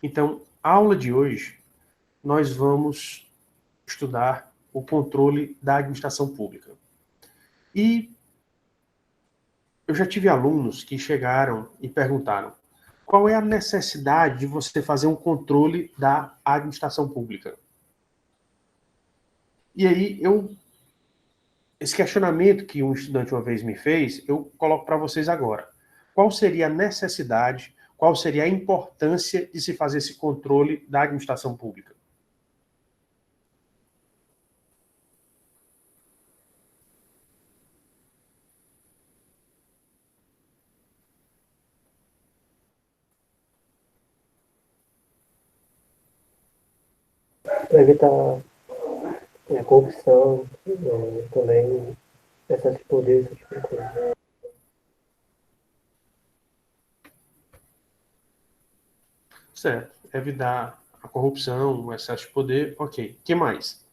Então, a aula de hoje, nós vamos estudar o controle da administração pública. E eu já tive alunos que chegaram e perguntaram: qual é a necessidade de você fazer um controle da administração pública? E aí, esse questionamento que um estudante uma vez me fez, eu coloco para vocês agora. Qual seria a necessidade, qual seria a importância de se fazer esse controle da administração pública? Para evitar corrupção, também excesso de poder, esse tipo de coisa. Certo. Evitar a corrupção, o excesso de poder, ok. O que mais?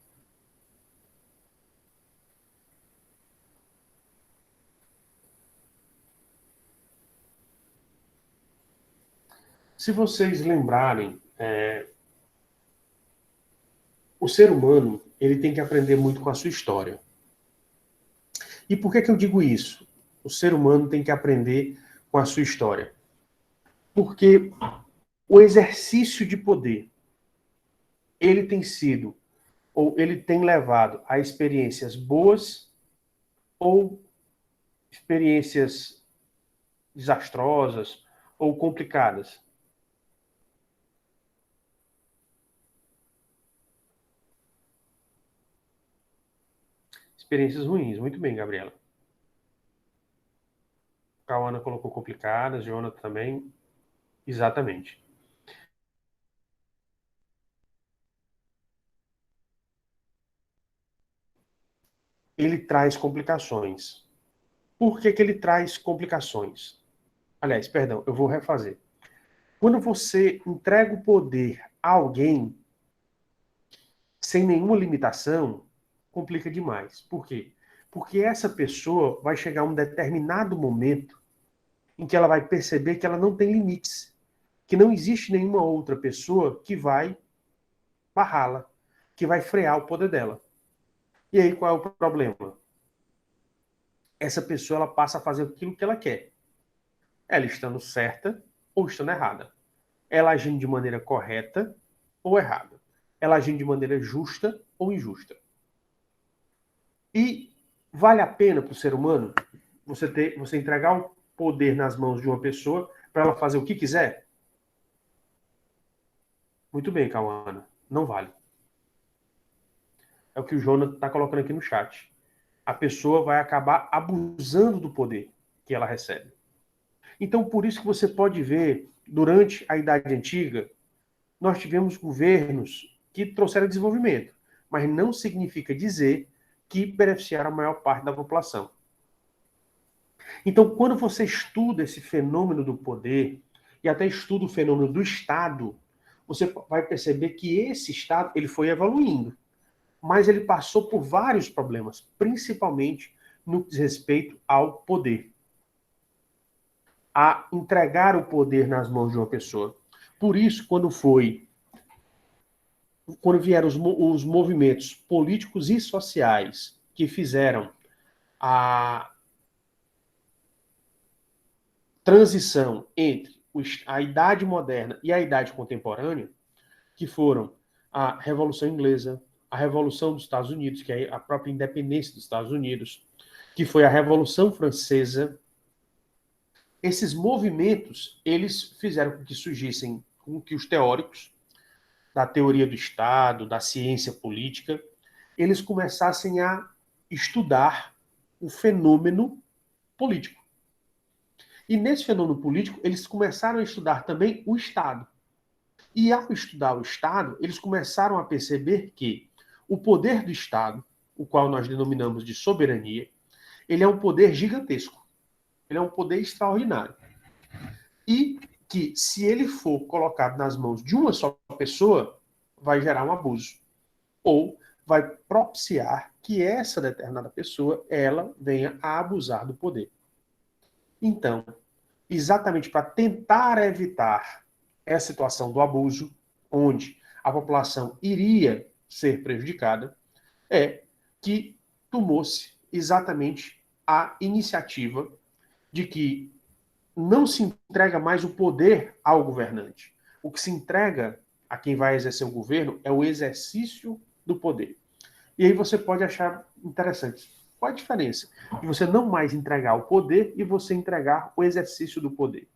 Se vocês lembrarem, o ser humano ele tem que aprender muito com a sua história. E por que eu digo isso? O ser humano tem que aprender com a sua história. Porque o exercício de poder, ele tem sido, ou ele tem levado a experiências boas ou experiências desastrosas ou complicadas. Experiências ruins. Muito bem, Gabriela. Cauana colocou complicadas, Jonathan também. Exatamente. Ele traz complicações. Por que ele traz complicações? Aliás, perdão, eu vou refazer. Quando você entrega o poder a alguém sem nenhuma limitação, complica demais. Por quê? Porque essa pessoa vai chegar a um determinado momento em que ela vai perceber que ela não tem limites, que não existe nenhuma outra pessoa que vai barrá-la, que vai frear o poder dela. E aí qual é o problema? Essa pessoa ela passa a fazer aquilo que ela quer. Ela estando certa ou estando errada. Ela agindo de maneira correta ou errada. Ela agindo de maneira justa ou injusta. E vale a pena para o ser humano você entregar o poder nas mãos de uma pessoa para ela fazer o que quiser? Muito bem, Cauana. Não vale. É o que o Jonathan está colocando aqui no chat. A pessoa vai acabar abusando do poder que ela recebe. Então, por isso que você pode ver, durante a Idade Antiga, nós tivemos governos que trouxeram desenvolvimento, mas não significa dizer que beneficiaram a maior parte da população. Então, quando você estuda esse fenômeno do poder, e até estuda o fenômeno do Estado, você vai perceber que esse Estado ele foi evoluindo, mas ele passou por vários problemas, principalmente no que diz respeito ao poder, a entregar o poder nas mãos de uma pessoa. Por isso, quando vieram os movimentos políticos e sociais que fizeram a transição entre a Idade Moderna e a Idade Contemporânea, que foram a Revolução Inglesa, a Revolução dos Estados Unidos, que é a própria independência dos Estados Unidos, que foi a Revolução Francesa. Esses movimentos, eles fizeram com que surgissem, com que os teóricos da teoria do Estado, da ciência política, eles começassem a estudar o fenômeno político. E nesse fenômeno político, eles começaram a estudar também o Estado. E ao estudar o Estado, eles começaram a perceber que o poder do Estado, o qual nós denominamos de soberania, ele é um poder gigantesco. Ele é um poder extraordinário. E que, se ele for colocado nas mãos de uma só pessoa, vai gerar um abuso. Ou vai propiciar que essa determinada pessoa, ela venha a abusar do poder. Então, exatamente para tentar evitar essa situação do abuso, onde a população iria ser prejudicada, é que tomou-se exatamente a iniciativa de que não se entrega mais o poder ao governante. O que se entrega a quem vai exercer o governo é o exercício do poder. E aí você pode achar interessante. Qual a diferença de você não mais entregar o poder e você entregar o exercício do poder?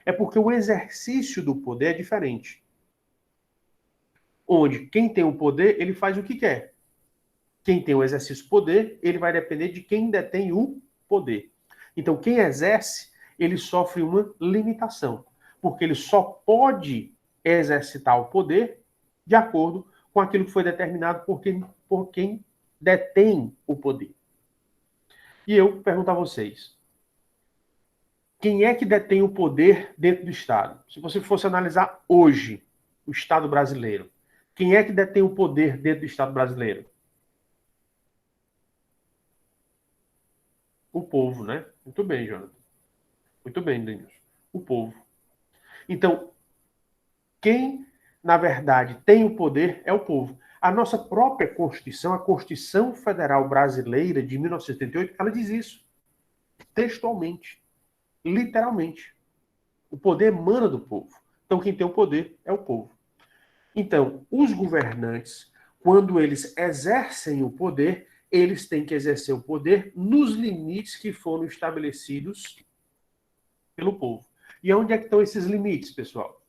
É porque o exercício do poder é diferente. Onde quem tem o poder, ele faz o que quer. Quem tem o exercício do poder, ele vai depender de quem detém o poder. Então, quem exerce, ele sofre uma limitação, porque ele só pode exercitar o poder de acordo com aquilo que foi determinado por quem detém o poder. E eu pergunto a vocês, quem é que detém o poder dentro do Estado? Se você fosse analisar hoje o Estado brasileiro, quem é que detém o poder dentro do Estado brasileiro? O povo, né? Muito bem, Jonathan. Muito bem, Denilson. O povo. Então, quem, na verdade, tem o poder é o povo. A nossa própria Constituição, a Constituição Federal Brasileira de 1988, ela diz isso. Textualmente. Literalmente. O poder emana do povo. Então, quem tem o poder é o povo. Então, os governantes, quando eles exercem o poder, eles têm que exercer o poder nos limites que foram estabelecidos pelo povo. E onde é que estão esses limites, pessoal?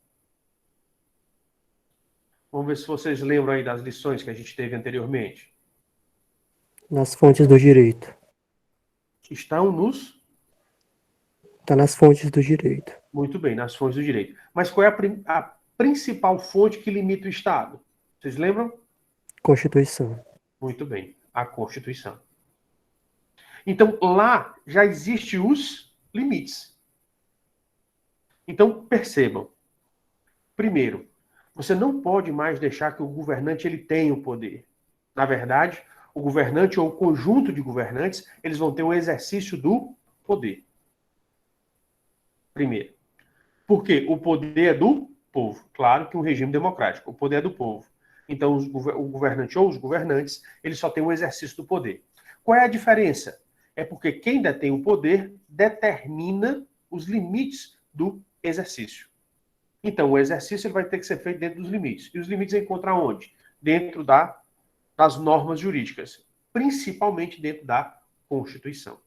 Vamos ver se vocês lembram aí das lições que a gente teve anteriormente. Nas fontes do direito. Estão nos... Está nas fontes do direito. Muito bem, nas fontes do direito. Mas qual é a principal fonte que limita o Estado? Vocês lembram? Constituição. Muito bem, a Constituição. Então, lá já existem os limites. Então, percebam. Primeiro, você não pode mais deixar que o governante ele tenha o poder. Na verdade, o governante ou o conjunto de governantes, eles vão ter um exercício do poder. Primeiro. Porque o poder é do povo. Claro que um regime democrático, o poder é do povo. Então, o governante ou os governantes, eles só têm um exercício do poder. Qual é a diferença? É porque quem detém o poder determina os limites do exercício. Então, o exercício ele vai ter que ser feito dentro dos limites. E os limites encontram onde? Dentro das normas jurídicas, principalmente dentro da Constituição.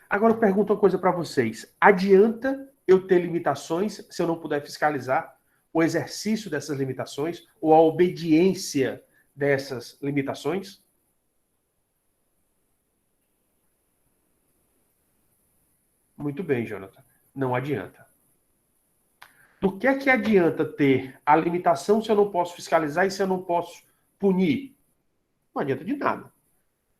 Agora eu pergunto uma coisa para vocês. Adianta eu ter limitações se eu não puder fiscalizar o exercício dessas limitações ou a obediência dessas limitações? Muito bem, Jonathan. Não adianta. Do que é que adianta ter a limitação se eu não posso fiscalizar e se eu não posso punir? Não adianta de nada.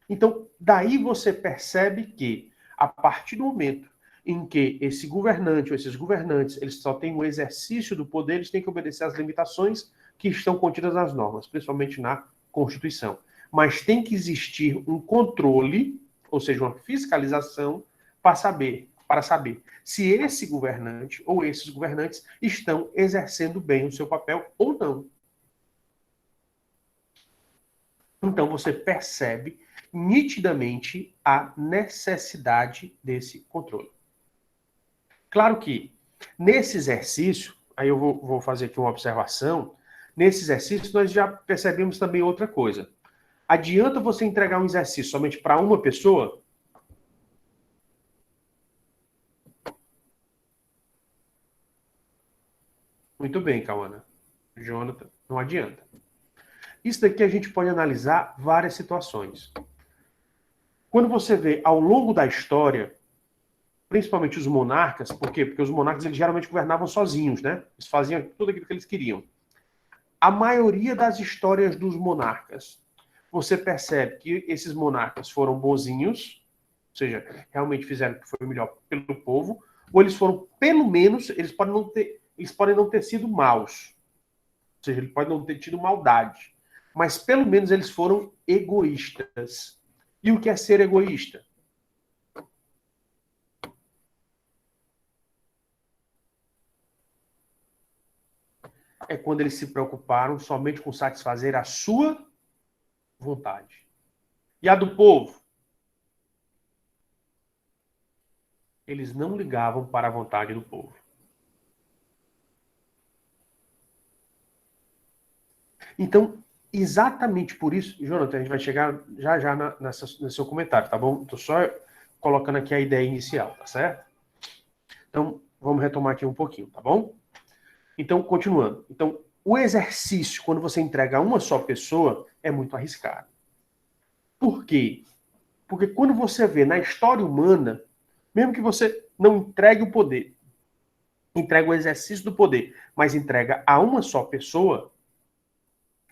Então, daí você percebe que, a partir do momento em que esse governante ou esses governantes eles só têm o exercício do poder, eles têm que obedecer às limitações que estão contidas nas normas, principalmente na Constituição. Mas tem que existir um controle, ou seja, uma fiscalização, para saber se esse governante ou esses governantes estão exercendo bem o seu papel ou não. Então você percebe nitidamente a necessidade desse controle. Claro que nesse exercício, aí eu vou fazer aqui uma observação, nesse exercício nós já percebemos também outra coisa. Adianta você entregar um exercício somente para uma pessoa? Muito bem, Cauana. Jonathan, não adianta. Isso daqui a gente pode analisar várias situações. Quando você vê ao longo da história, principalmente os monarcas, por quê? Porque os monarcas eles geralmente governavam sozinhos, né? Eles faziam tudo aquilo que eles queriam. A maioria das histórias dos monarcas, você percebe que esses monarcas foram bonzinhos, ou seja, realmente fizeram o que foi melhor pelo povo, ou eles foram, pelo menos, eles podem não ter sido maus, ou seja, eles podem não ter tido maldade, mas pelo menos eles foram egoístas. E o que é ser egoísta? é quando eles se preocuparam somente com satisfazer a sua vontade. E a do povo? Eles não ligavam para a vontade do povo. Então, exatamente por isso, Jonathan, a gente vai chegar já já no seu comentário, tá bom? Estou só colocando aqui a ideia inicial, tá certo? Então, vamos retomar aqui um pouquinho, tá bom? Então, continuando. Então, o exercício, quando você entrega a uma só pessoa, é muito arriscado. Por quê? Porque quando você vê na história humana, mesmo que você não entregue o poder, entrega o exercício do poder, mas entrega a uma só pessoa,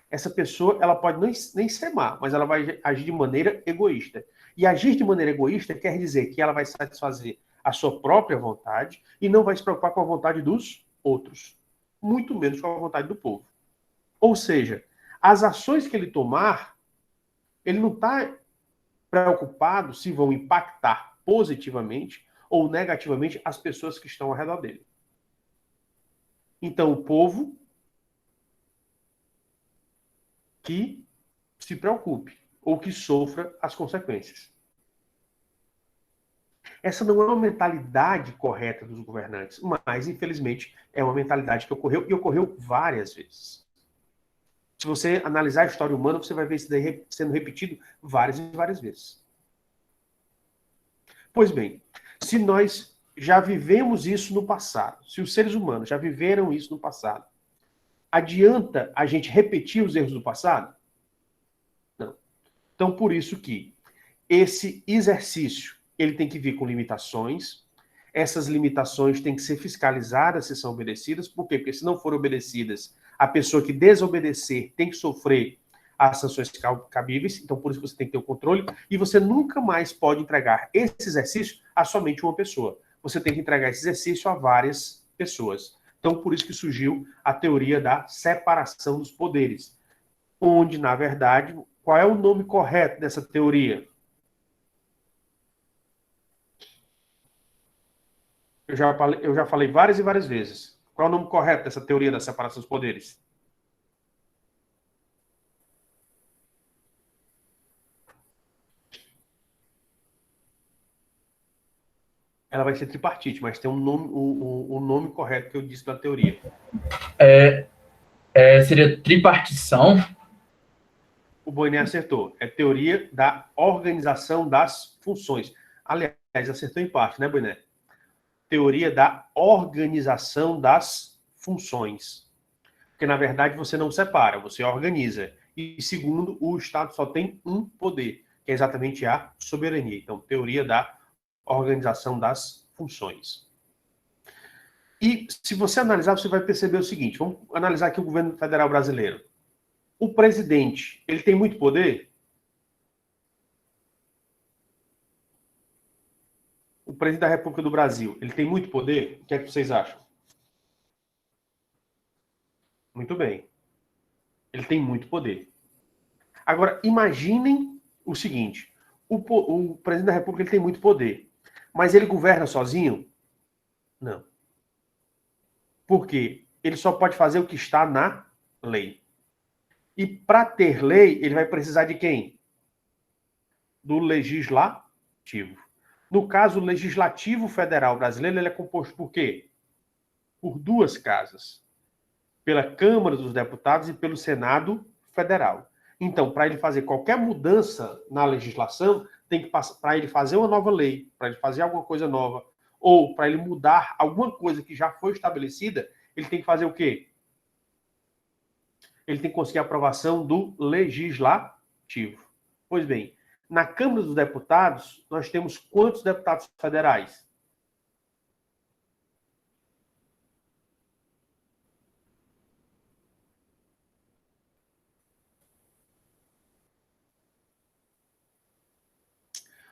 essa pessoa ela pode nem ser má, mas ela vai agir de maneira egoísta. E agir de maneira egoísta quer dizer que ela vai satisfazer a sua própria vontade e não vai se preocupar com a vontade dos outros, muito menos com a vontade do povo. Ou seja, as ações que ele tomar, ele não está preocupado se vão impactar positivamente ou negativamente as pessoas que estão ao redor dele. Então, o povo que se preocupe ou que sofra as consequências. Essa não é uma mentalidade correta dos governantes, mas, infelizmente, é uma mentalidade que ocorreu e ocorreu várias vezes. Se você analisar a história humana, você vai ver isso daí sendo repetido várias e várias vezes. Pois bem, se nós já vivemos isso no passado, se os seres humanos já viveram isso no passado, adianta a gente repetir os erros do passado? Não. Então, por isso que esse exercício, ele tem que vir com limitações. Essas limitações têm que ser fiscalizadas se são obedecidas. Por quê? Porque se não forem obedecidas, a pessoa que desobedecer tem que sofrer as sanções cabíveis. Então, por isso você tem que ter o controle. E você nunca mais pode entregar esse exercício a somente uma pessoa. Você tem que entregar esse exercício a várias pessoas. Então, por isso que surgiu a teoria da separação dos poderes. Onde, na verdade, qual é o nome correto dessa teoria? Eu já falei várias e várias vezes. Qual é o nome correto dessa teoria da separação dos poderes? Ela vai ser tripartite, mas tem um nome, o nome correto que eu disse da teoria. Seria tripartição? O Boiné acertou. É teoria da organização das funções. Aliás, acertou em parte, né, Boiné? Teoria da organização das funções. Porque, na verdade, você não separa, você organiza. E, segundo, o Estado só tem um poder, que é exatamente a soberania. Então, teoria da organização das funções. E, se você analisar, você vai perceber o seguinte. Vamos analisar aqui o governo federal brasileiro. O presidente, ele tem muito poder? O presidente da República do Brasil, ele tem muito poder? O que é que vocês acham? Muito bem. Ele tem muito poder. Agora, imaginem o seguinte. O presidente da República ele tem muito poder. Mas ele governa sozinho? Não. Por quê? Ele só pode fazer o que está na lei. E para ter lei, ele vai precisar de quem? Do legislativo. No caso, o legislativo federal brasileiro, ele é composto por quê? Por duas casas. Pela Câmara dos Deputados e pelo Senado Federal. Então, para ele fazer qualquer mudança na legislação, tem que passar para ele fazer uma nova lei, para ele fazer alguma coisa nova, ou para ele mudar alguma coisa que já foi estabelecida, ele tem que fazer o quê? Ele tem que conseguir a aprovação do legislativo. Pois bem, na Câmara dos Deputados, nós temos quantos deputados federais?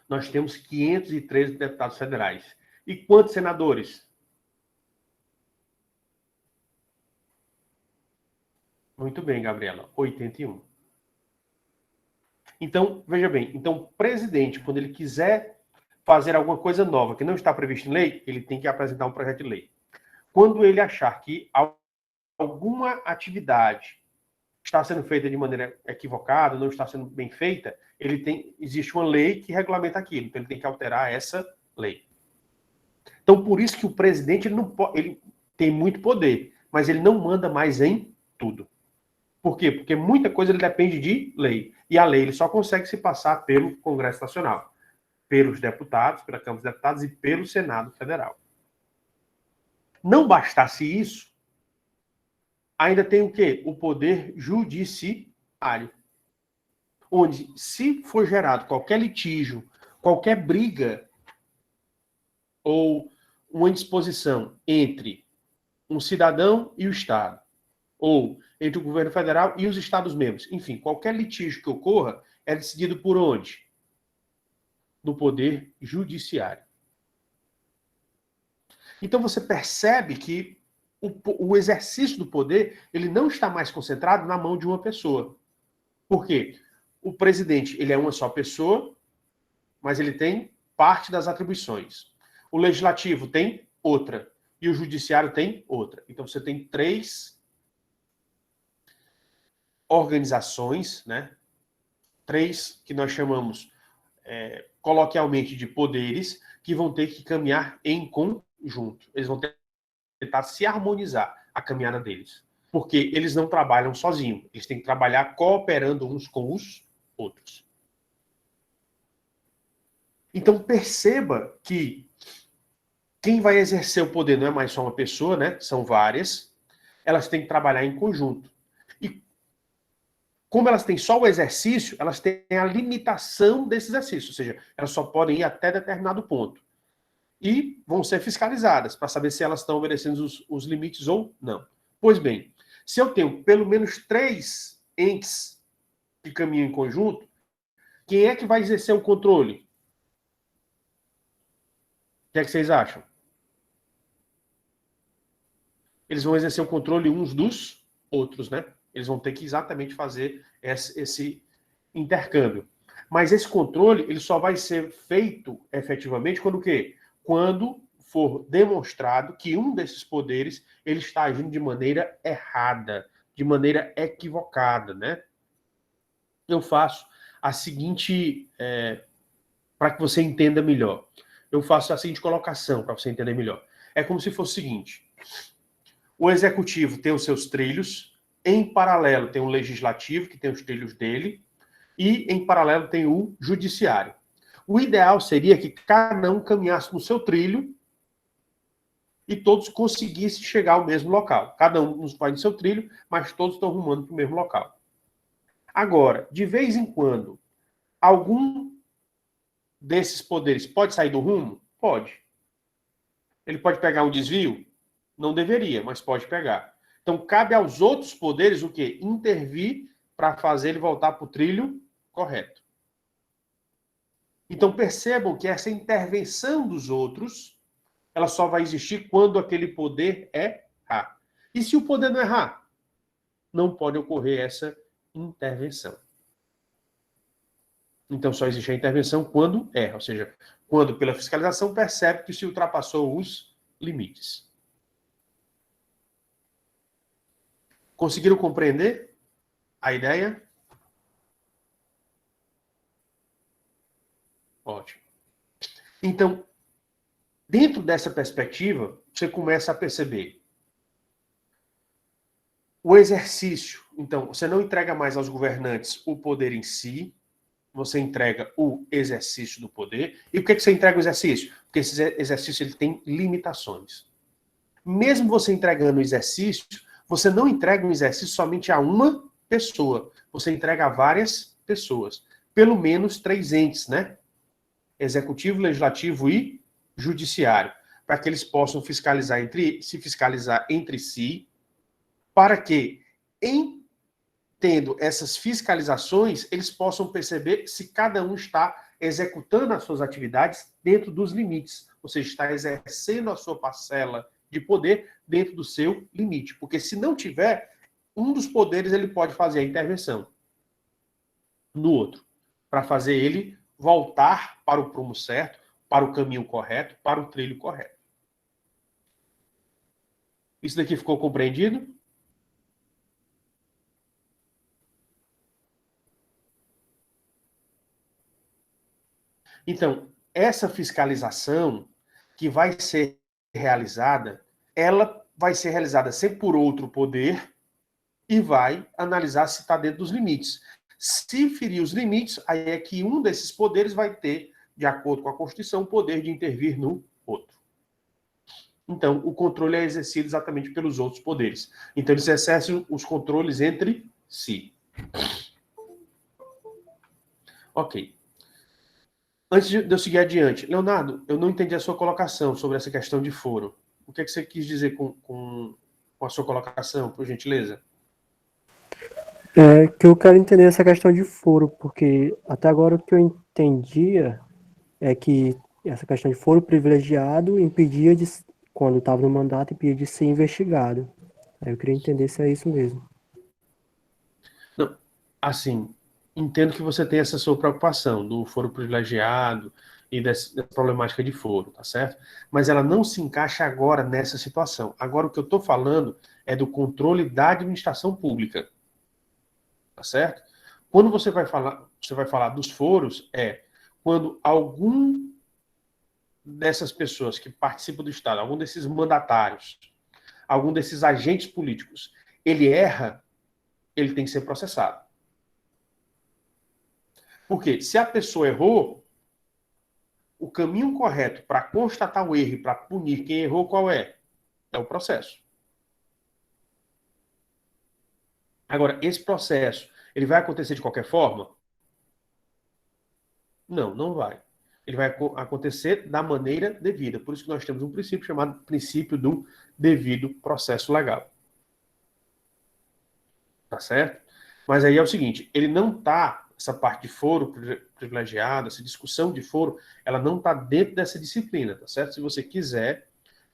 Nós temos 513 deputados federais. E quantos senadores? Muito bem, Gabriela. 81. Então, veja bem. Então, o presidente, quando ele quiser fazer alguma coisa nova que não está prevista em lei, ele tem que apresentar um projeto de lei. Quando ele achar que alguma atividade está sendo feita de maneira equivocada, não está sendo bem feita, existe uma lei que regulamenta aquilo, então ele tem que alterar essa lei. Então, por isso que o presidente ele tem muito poder, mas ele não manda mais em tudo. Por quê? Porque muita coisa ele depende de lei. E a lei ele só consegue se passar pelo Congresso Nacional, pelos deputados, pela Câmara dos Deputados e pelo Senado Federal. Não bastasse isso, ainda tem o quê? O poder judiciário. Onde, se for gerado qualquer litígio, qualquer briga ou uma indisposição entre um cidadão e o Estado, ou entre o governo federal e os Estados-membros, enfim, qualquer litígio que ocorra é decidido por onde? No poder judiciário. Então você percebe que o exercício do poder ele não está mais concentrado na mão de uma pessoa. Por quê? O presidente ele é uma só pessoa, mas ele tem parte das atribuições. O legislativo tem outra e o judiciário tem outra. Então você tem 3 organizações, né? 3 que nós chamamos coloquialmente de poderes, que vão ter que caminhar em conjunto. Eles vão tentar se harmonizar a caminhada deles. Porque eles não trabalham sozinhos. Eles têm que trabalhar cooperando uns com os outros. Então perceba que quem vai exercer o poder não é mais só uma pessoa, né? São várias. Elas têm que trabalhar em conjunto. E como elas têm só o exercício, elas têm a limitação desse exercício. Ou seja, elas só podem ir até determinado ponto. E vão ser fiscalizadas para saber se elas estão obedecendo os limites ou não. Pois bem, se eu tenho pelo menos 3 entes que caminham em conjunto, quem é que vai exercer o controle? O que é que vocês acham? Eles vão exercer o controle uns dos outros, né? Eles vão ter que exatamente fazer esse intercâmbio. Mas esse controle ele só vai ser feito efetivamente quando o quê? Quando for demonstrado que um desses poderes ele está agindo de maneira errada, de maneira equivocada, né? Eu faço a seguinte, para que você entenda melhor. Eu faço a seguinte colocação para você entender melhor. É como se fosse o seguinte: o executivo tem os seus trilhos, em paralelo tem o legislativo, que tem os trilhos dele, e em paralelo tem o judiciário. O ideal seria que cada um caminhasse no seu trilho e todos conseguissem chegar ao mesmo local. Cada um vai no seu trilho, mas todos estão rumando para o mesmo local. Agora, de vez em quando, algum desses poderes pode sair do rumo? Pode. Ele pode pegar um desvio? Não deveria, mas pode pegar. Então, cabe aos outros poderes o quê? Intervir para fazer ele voltar para o trilho correto. Então, percebam que essa intervenção dos outros, ela só vai existir quando aquele poder errar. E se o poder não errar? Não pode ocorrer essa intervenção. Então, só existe a intervenção quando erra, ou seja, quando pela fiscalização percebe que se ultrapassou os limites. Conseguiram compreender a ideia? Ótimo. Então, dentro dessa perspectiva, você começa a perceber o exercício. Então, você não entrega mais aos governantes o poder em si, você entrega o exercício do poder. E por que você entrega o exercício? Porque esse exercício ele tem limitações. Mesmo você entregando o exercício, você não entrega um exercício somente a uma pessoa. Você entrega a várias pessoas. Pelo menos 3 entes, né? Executivo, legislativo e judiciário. Para que eles possam fiscalizar se fiscalizar entre si, para que, tendo essas fiscalizações, eles possam perceber se cada um está executando as suas atividades dentro dos limites. Ou seja, está exercendo a sua parcela de poder dentro do seu limite. Porque se não tiver, um dos poderes ele pode fazer a intervenção no outro, para fazer ele voltar para o prumo certo, para o caminho correto, para o trilho correto. Isso daqui ficou compreendido? Então, essa fiscalização que vai ser realizada, ela vai ser realizada sempre por outro poder e vai analisar se está dentro dos limites. Se ferir os limites, aí é que um desses poderes vai ter, de acordo com a Constituição, o poder de intervir no outro. Então, o controle é exercido exatamente pelos outros poderes. Então, eles exercem os controles entre si. Ok. Antes de eu seguir adiante, Leonardo, eu não entendi a sua colocação sobre essa questão de foro. O que é que você quis dizer com a sua colocação, por gentileza? É que eu quero entender essa questão de foro, porque até agora o que eu entendia é que essa questão de foro privilegiado impedia de, quando estava no mandato, impedia de ser investigado. Aí eu queria entender se é isso mesmo. Não, assim, entendo que você tem essa sua preocupação do foro privilegiado e dessa problemática de foro, tá certo? Mas ela não se encaixa agora nessa situação. Agora o que eu estou falando é do controle da administração pública, tá certo? Quando você vai falar dos foros, é quando algum dessas pessoas que participam do Estado, algum desses mandatários, algum desses agentes políticos, ele erra, ele tem que ser processado. Porque se a pessoa errou, o caminho correto para constatar o erro e para punir quem errou, qual é? É o processo. Agora, esse processo, ele vai acontecer de qualquer forma? Não, não vai. Ele vai acontecer da maneira devida. Por isso que nós temos um princípio chamado princípio do devido processo legal. Tá certo? Mas aí é o seguinte, ele não está, essa parte de foro privilegiado, essa discussão de foro, ela não está dentro dessa disciplina, tá certo? Se você quiser,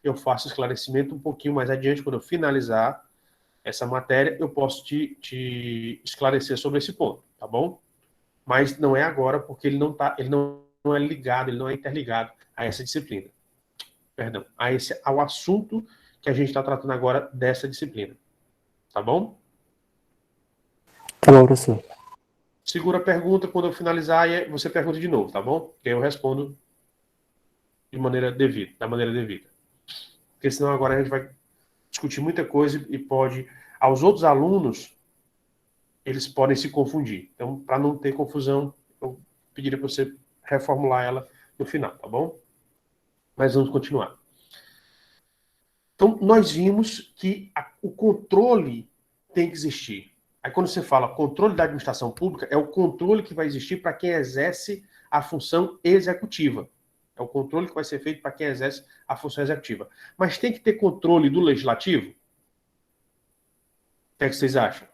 eu faço esclarecimento um pouquinho mais adiante, quando eu finalizar essa matéria, eu posso te esclarecer sobre esse ponto, tá bom? Mas não é agora, porque ele não é ligado, ele não é interligado a essa disciplina. Perdão, ao assunto que a gente está tratando agora dessa disciplina. Tá bom? Tá bom, professor. Segura a pergunta, quando eu finalizar, você pergunta de novo, tá bom? Que eu respondo de maneira devida, da maneira devida. Porque senão agora a gente vai discutir muita coisa e pode, aos outros alunos, eles podem se confundir. Então, para não ter confusão, eu pediria para você reformular ela no final, tá bom? Mas vamos continuar. Então, nós vimos que o controle tem que existir. Aí, quando você fala controle da administração pública, é o controle que vai existir para quem exerce a função executiva. É o controle que vai ser feito para quem exerce a função executiva. Mas tem que ter controle do legislativo? O que é que vocês acham?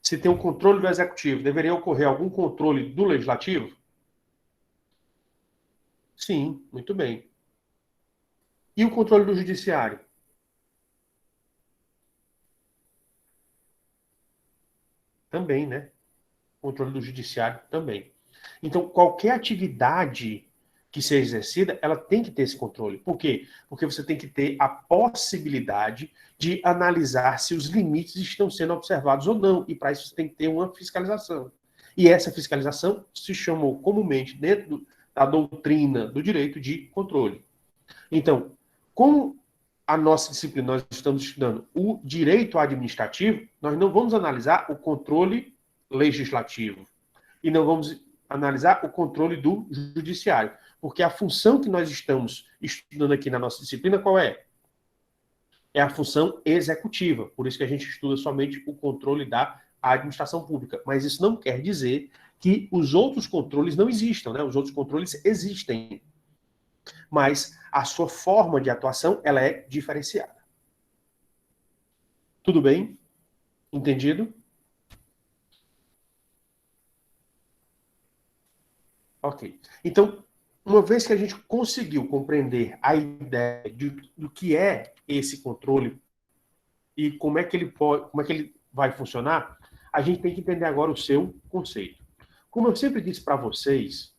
Se tem um controle do executivo, deveria ocorrer algum controle do legislativo? Sim, muito bem. E o controle do judiciário? Também, né? O controle do judiciário também. Então, qualquer atividade que seja exercida, ela tem que ter esse controle. Por quê? Porque você tem que ter a possibilidade de analisar se os limites estão sendo observados ou não. E para isso você tem que ter uma fiscalização. E essa fiscalização se chamou comumente, dentro da doutrina do direito, de controle. Então, como a nossa disciplina, nós estamos estudando o direito administrativo, nós não vamos analisar o controle legislativo. E não vamos analisar o controle do judiciário. Porque a função que nós estamos estudando aqui na nossa disciplina, qual é? É a função executiva. Por isso que a gente estuda somente o controle da administração pública. Mas isso não quer dizer que os outros controles não existam, né? Os outros controles existem. Mas a sua forma de atuação, ela é diferenciada. Tudo bem? Entendido? Ok. Então, uma vez que a gente conseguiu compreender a ideia do que é esse controle e como é que ele vai funcionar, a gente tem que entender agora o seu conceito. Como eu sempre disse para vocês,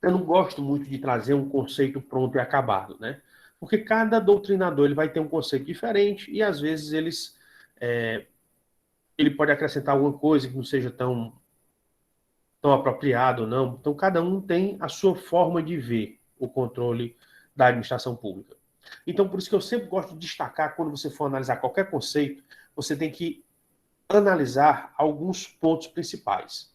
eu não gosto muito de trazer um conceito pronto e acabado, né? Porque cada doutrinador ele vai ter um conceito diferente e, às vezes, ele pode acrescentar alguma coisa que não seja tão apropriado ou não. Então, cada um tem a sua forma de ver o controle da administração pública. Então, por isso que eu sempre gosto de destacar, quando você for analisar qualquer conceito, você tem que analisar alguns pontos principais.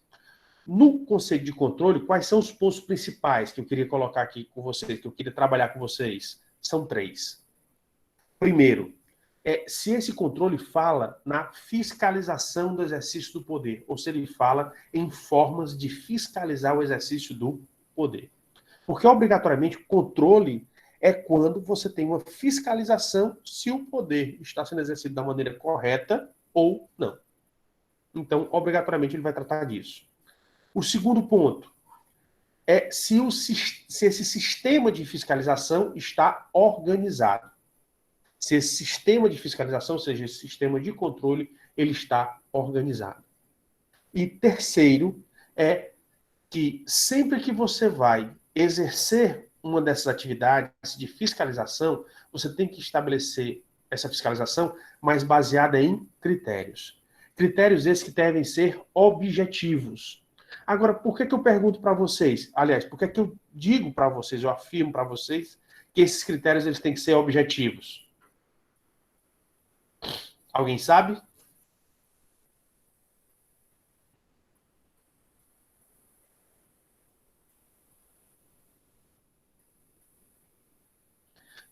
No conceito de controle, quais são os pontos principais que eu queria colocar aqui com vocês, que eu queria trabalhar com vocês? São 3. Primeiro, se esse controle fala na fiscalização do exercício do poder, ou se ele fala em formas de fiscalizar o exercício do poder. Porque, obrigatoriamente, controle é quando você tem uma fiscalização se o poder está sendo exercido da maneira correta ou não. Então, obrigatoriamente, ele vai tratar disso. O segundo ponto é se esse sistema de fiscalização está organizado. Se esse sistema de fiscalização, ou seja, esse sistema de controle, ele está organizado. E terceiro é que sempre que você vai exercer uma dessas atividades de fiscalização, você tem que estabelecer essa fiscalização mais baseada em critérios. Critérios esses que devem ser objetivos. Agora, por que eu pergunto para vocês? Aliás, por que eu digo para vocês, eu afirmo para vocês que esses critérios eles têm que ser objetivos? Alguém sabe?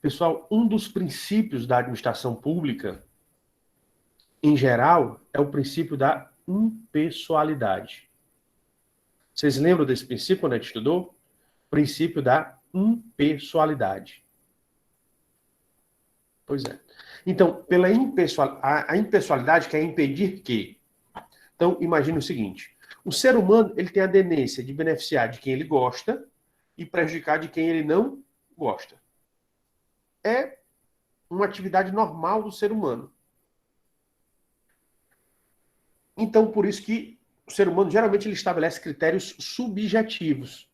Pessoal, um dos princípios da administração pública, em geral, é o princípio da impessoalidade. Vocês lembram desse princípio quando a gente estudou? Princípio da impessoalidade. Pois é. Então, pela a impessoalidade quer impedir que... Então, imagine o seguinte. O ser humano ele tem a tendência de beneficiar de quem ele gosta e prejudicar de quem ele não gosta. É uma atividade normal do ser humano. Então, por isso que o ser humano, geralmente, ele estabelece critérios subjetivos.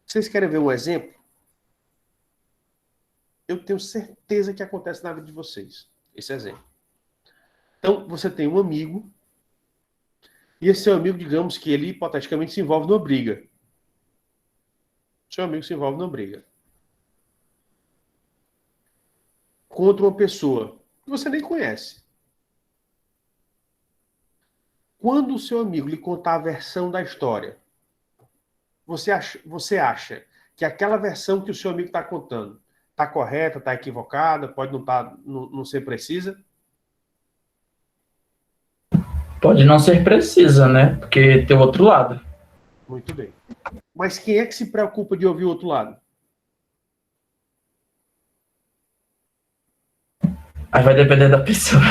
Vocês querem ver um exemplo? Eu tenho certeza que acontece na vida de vocês, esse exemplo. Então, você tem um amigo, e esse seu amigo, digamos que ele, hipoteticamente, se envolve numa briga. Seu amigo se envolve numa briga. Contra uma pessoa que você nem conhece. Quando o seu amigo lhe contar a versão da história, você acha que aquela versão que o seu amigo está contando está correta, está equivocada, pode não ser precisa? Pode não ser precisa, né? Porque tem o outro lado. Muito bem. Mas quem é que se preocupa de ouvir o outro lado? Aí vai depender da pessoa.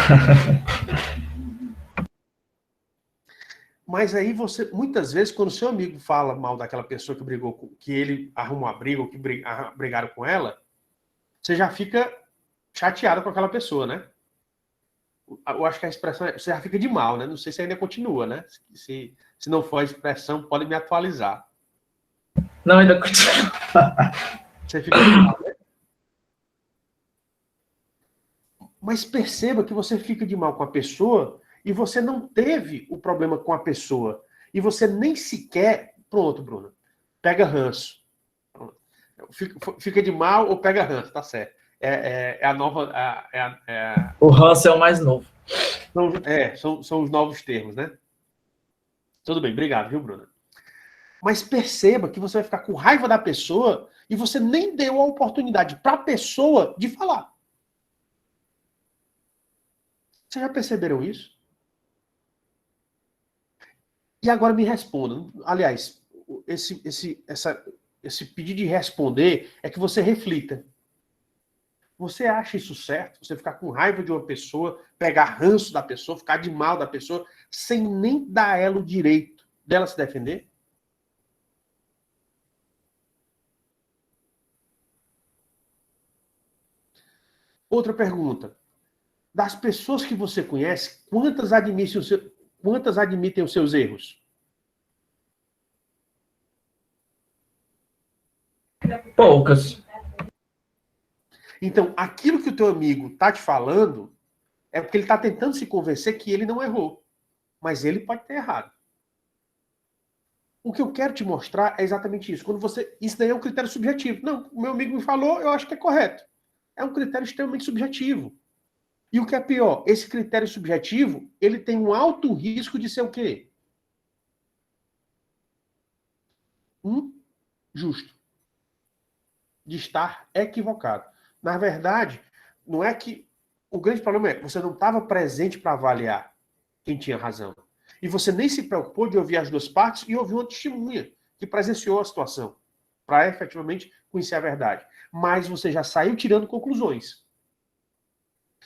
Mas aí você, muitas vezes, quando o seu amigo fala mal daquela pessoa que brigou, que ele arrumou a briga, ou que brigaram com ela, você já fica chateado com aquela pessoa, né? Eu acho que a expressão você já fica de mal, né? Não sei se ainda continua, né? Se não for a expressão, pode me atualizar. Não, ainda continua. Você fica de mal, né? Mas perceba que você fica de mal com a pessoa e você não teve o problema com a pessoa. E você nem sequer... Pronto, Bruno. Pega ranço. Fica de mal ou pega ranço, tá certo. É a nova... O ranço é o mais novo. São os novos termos, né? Tudo bem, obrigado, viu, Bruno? Mas perceba que você vai ficar com raiva da pessoa e você nem deu a oportunidade para a pessoa de falar. Vocês já perceberam isso? E agora me respondam. Aliás, esse pedido de responder é que você reflita. Você acha isso certo? Você ficar com raiva de uma pessoa, pegar ranço da pessoa, ficar de mal da pessoa, sem nem dar a ela o direito dela se defender? Outra pergunta. Das pessoas que você conhece, quantas admitem os seus erros? Poucas. Então, aquilo que o teu amigo tá te falando é porque ele tá tentando se convencer que ele não errou. Mas ele pode ter errado. O que eu quero te mostrar é exatamente isso. Quando você. Isso daí é um critério subjetivo. Não, o meu amigo me falou, eu acho que é correto. É um critério extremamente subjetivo. E o que é pior, esse critério subjetivo, ele tem um alto risco de ser o quê? Justo. De estar equivocado. Na verdade, não é que. O grande problema é que você não estava presente para avaliar quem tinha razão. E você nem se preocupou de ouvir as duas partes e ouvir uma testemunha que presenciou a situação, para efetivamente conhecer a verdade. Mas você já saiu tirando conclusões.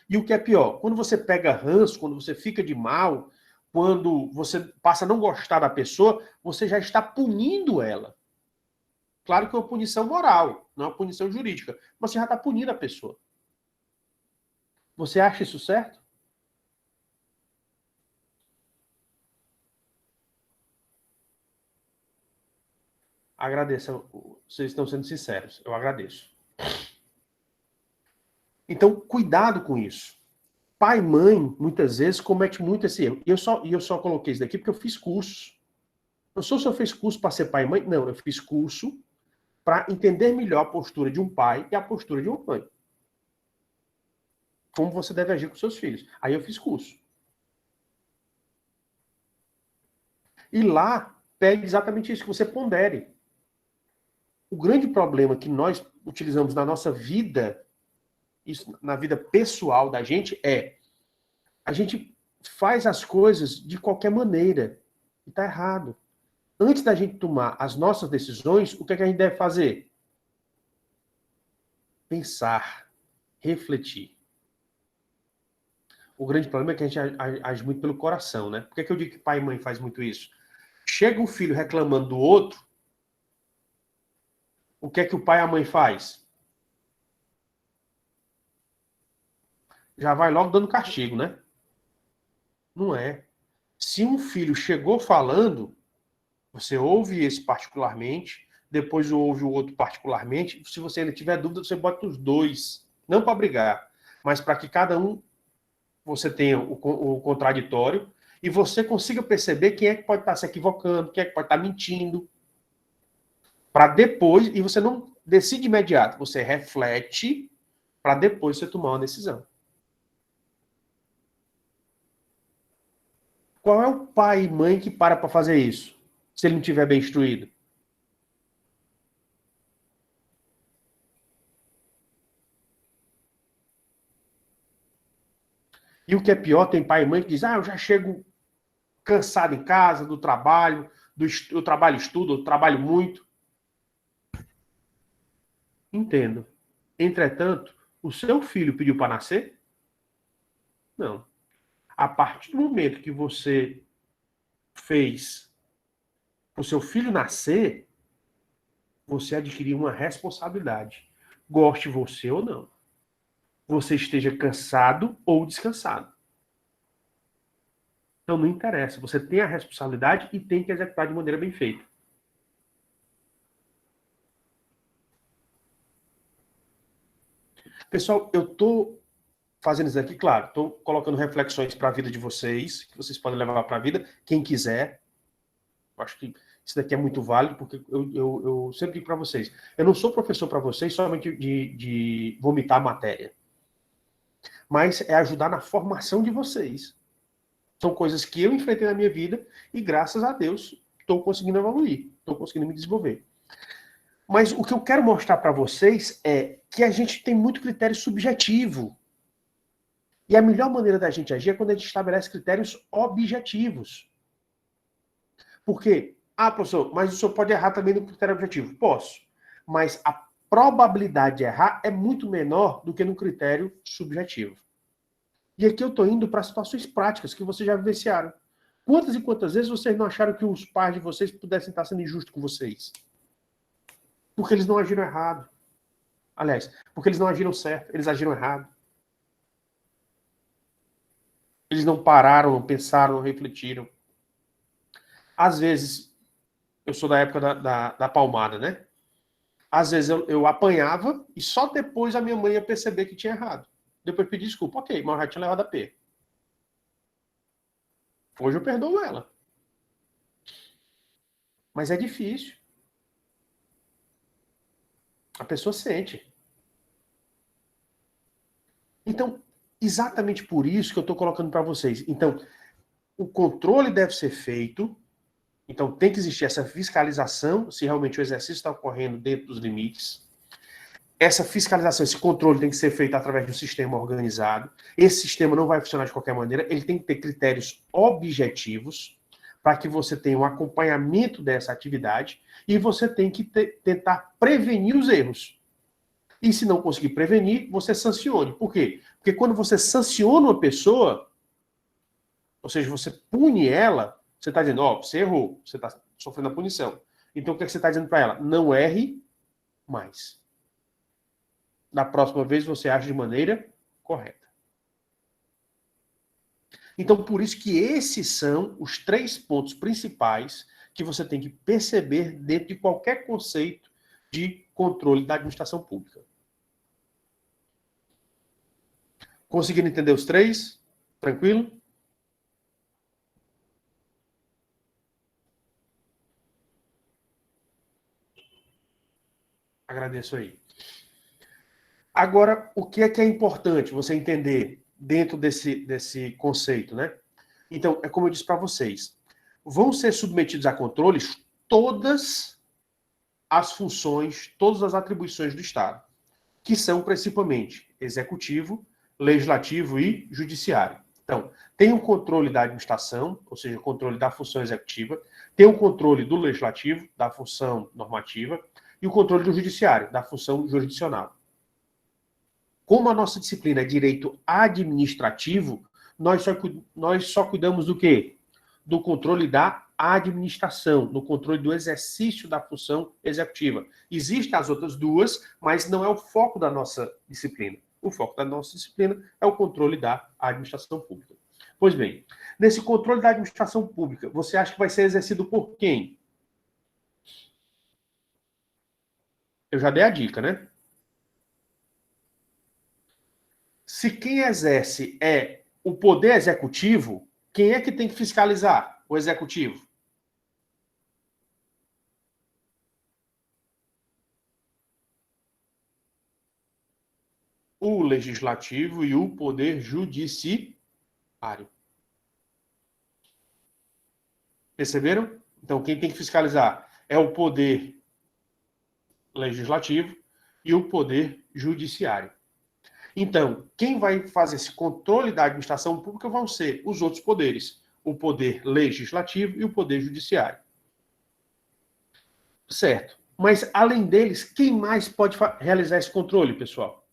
E o que é pior, quando você pega ranço, quando você fica de mal, quando você passa a não gostar da pessoa, você já está punindo ela. Claro que é uma punição moral, não é uma punição jurídica, mas você já está punindo a pessoa. Você acha isso certo? Agradeço. Vocês estão sendo sinceros. Eu agradeço. Então, cuidado com isso. Pai e mãe, muitas vezes, comete muito esse erro. E eu só coloquei isso daqui porque eu fiz cursos. Não sou se eu fiz curso para ser pai e mãe, não. Eu fiz curso para entender melhor a postura de um pai e a postura de uma mãe. Como você deve agir com seus filhos. Aí eu fiz curso. E lá pede exatamente isso, que você pondere. O grande problema que nós utilizamos na nossa vida, isso na vida pessoal da gente, é a gente faz as coisas de qualquer maneira. E está errado. Antes da gente tomar as nossas decisões, o que é que a gente deve fazer? Pensar, refletir. O grande problema é que a gente age muito pelo coração, né? Por que eu digo que pai e mãe faz muito isso? Chega um filho reclamando do outro, o que é que o pai e a mãe faz? Já vai logo dando castigo, né? Não é. Se um filho chegou falando, você ouve esse particularmente, depois ouve o outro particularmente. Se você ainda tiver dúvida, você bota os dois. Não para brigar, mas para que cada um você tenha o contraditório e você consiga perceber quem é que pode estar se equivocando, quem é que pode estar mentindo. Para depois, e você não decide imediato, você reflete para depois você tomar uma decisão. Qual é o pai e mãe que para fazer isso? Se ele não estiver bem instruído? E o que é pior, tem pai e mãe que diz, eu já chego cansado em casa, do trabalho, eu trabalho estudo, eu trabalho muito. Entendo. Entretanto, o seu filho pediu para nascer? Não. A partir do momento que você fez o seu filho nascer, você adquiriu uma responsabilidade. Goste você ou não. Você esteja cansado ou descansado. Então não interessa. Você tem a responsabilidade e tem que executar de maneira bem feita. Pessoal, eu estou fazendo isso aqui, claro, estou colocando reflexões para a vida de vocês, que vocês podem levar para a vida, quem quiser. Eu acho que isso daqui é muito válido, porque eu sempre digo para vocês, eu não sou professor para vocês somente de vomitar a matéria, mas é ajudar na formação de vocês. São coisas que eu enfrentei na minha vida e, graças a Deus, estou conseguindo evoluir, estou conseguindo me desenvolver. Mas o que eu quero mostrar para vocês é que a gente tem muito critério subjetivo. E a melhor maneira da gente agir é quando a gente estabelece critérios objetivos. Por quê? Professor, mas o senhor pode errar também no critério objetivo. Posso. Mas a probabilidade de errar é muito menor do que no critério subjetivo. E aqui eu estou indo para situações práticas que vocês já vivenciaram. Quantas e quantas vezes vocês não acharam que os pais de vocês pudessem estar sendo injustos com vocês? Porque eles não agiram errado. Aliás, porque eles não agiram certo, eles agiram errado. Eles não pararam, não pensaram, não refletiram. Às vezes, eu sou da época da palmada, né? Às vezes eu apanhava e só depois a minha mãe ia perceber que tinha errado. Depois pedi desculpa. Ok, mas eu já tinha levado a P. Hoje eu perdoo ela. Mas é difícil. A pessoa sente. Então, exatamente por isso que eu estou colocando para vocês. Então, o controle deve ser feito. Então, tem que existir essa fiscalização, se realmente o exercício está ocorrendo dentro dos limites. Essa fiscalização, esse controle tem que ser feito através de um sistema organizado. Esse sistema não vai funcionar de qualquer maneira, ele tem que ter critérios objetivos para que você tenha um acompanhamento dessa atividade e você tem que tentar prevenir os erros. E se não conseguir prevenir, você sancione. Por quê? Porque quando você sanciona uma pessoa, ou seja, você pune ela, você está dizendo, ó, você errou, você está sofrendo a punição. Então o que você está dizendo para ela? Não erre mais. Da próxima vez você age de maneira correta. Então, por isso que esses são os 3 pontos principais que você tem que perceber dentro de qualquer conceito de controle da administração pública. Conseguiram entender os 3? Tranquilo? Agradeço aí. Agora, o que é importante você entender dentro desse conceito, né? Então, é como eu disse para vocês, vão ser submetidos a controles todas as funções, todas as atribuições do Estado, que são principalmente executivo, legislativo e judiciário. Então, tem o controle da administração, ou seja, o controle da função executiva, tem o controle do legislativo, da função normativa, e o controle do judiciário, da função jurisdicional. Como a nossa disciplina é direito administrativo, nós só cuidamos do quê? Do controle da administração, do controle do exercício da função executiva. Existem as outras duas, mas não é o foco da nossa disciplina. O foco da nossa disciplina é o controle da administração pública. Pois bem, nesse controle da administração pública, você acha que vai ser exercido por quem? Eu já dei a dica, né? Se quem exerce é o poder executivo, quem é que tem que fiscalizar o executivo? O legislativo e o poder judiciário. Perceberam? Então, quem tem que fiscalizar é o poder legislativo e o poder judiciário. Então, quem vai fazer esse controle da administração pública vão ser os outros poderes, o poder legislativo e o poder judiciário. Certo. Mas, além deles, quem mais pode realizar esse controle, pessoal?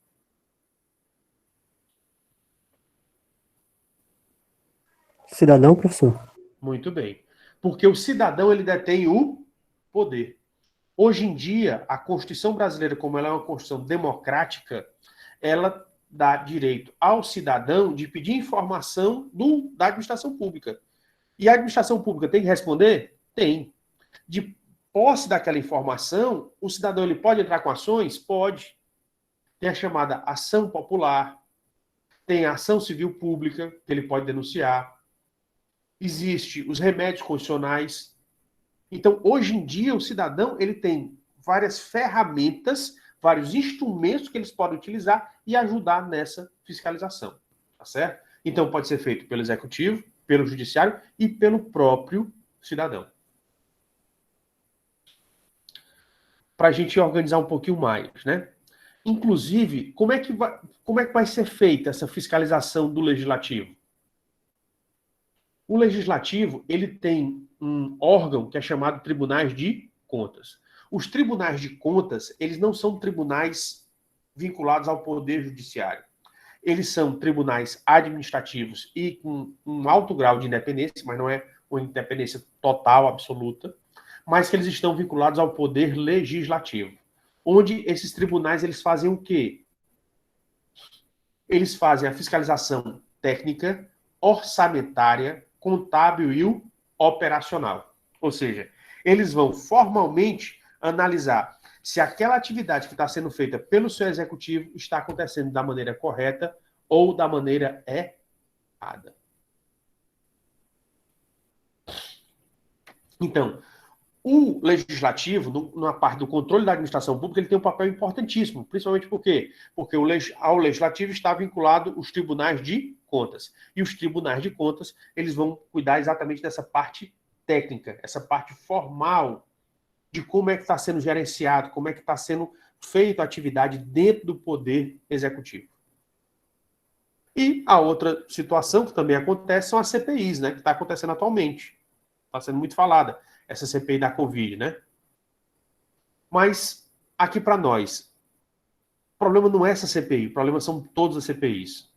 Cidadão, professor? Muito bem. Porque o cidadão, ele detém o poder. Hoje em dia, a Constituição brasileira, como ela é uma Constituição democrática, ela dá direito ao cidadão de pedir informação da administração pública. E a administração pública tem que responder? Tem. De posse daquela informação, o cidadão ele pode entrar com ações? Pode. Tem a chamada ação popular, tem a ação civil pública, que ele pode denunciar. Existe os remédios constitucionais. Então, hoje em dia, o cidadão ele tem várias ferramentas, vários instrumentos que eles podem utilizar e ajudar nessa fiscalização. Tá certo? Então, pode ser feito pelo executivo, pelo judiciário e pelo próprio cidadão. Para a gente organizar um pouquinho mais, né? Inclusive, como é que vai ser feita essa fiscalização do legislativo? O legislativo, ele tem um órgão que é chamado Tribunais de Contas. Os tribunais de contas, eles não são tribunais vinculados ao Poder Judiciário. Eles são tribunais administrativos e com um alto grau de independência, mas não é uma independência total, absoluta, mas que eles estão vinculados ao Poder Legislativo. Onde esses tribunais, eles fazem o quê? Eles fazem a fiscalização técnica, orçamentária, contábil e operacional. Ou seja, eles vão formalmente analisar se aquela atividade que está sendo feita pelo seu executivo está acontecendo da maneira correta ou da maneira errada. Então, o legislativo, na parte do controle da administração pública, ele tem um papel importantíssimo, principalmente por quê? Porque ao legislativo está vinculado os tribunais de contas. E os tribunais de contas, eles vão cuidar exatamente dessa parte técnica, essa parte formal de como é que está sendo gerenciado, como é que está sendo feita a atividade dentro do poder executivo. E a outra situação que também acontece são as CPIs, né, que está acontecendo atualmente. Está sendo muito falada, essa CPI da Covid, né? Mas, aqui para nós, o problema não é essa CPI, o problema são todas as CPIs.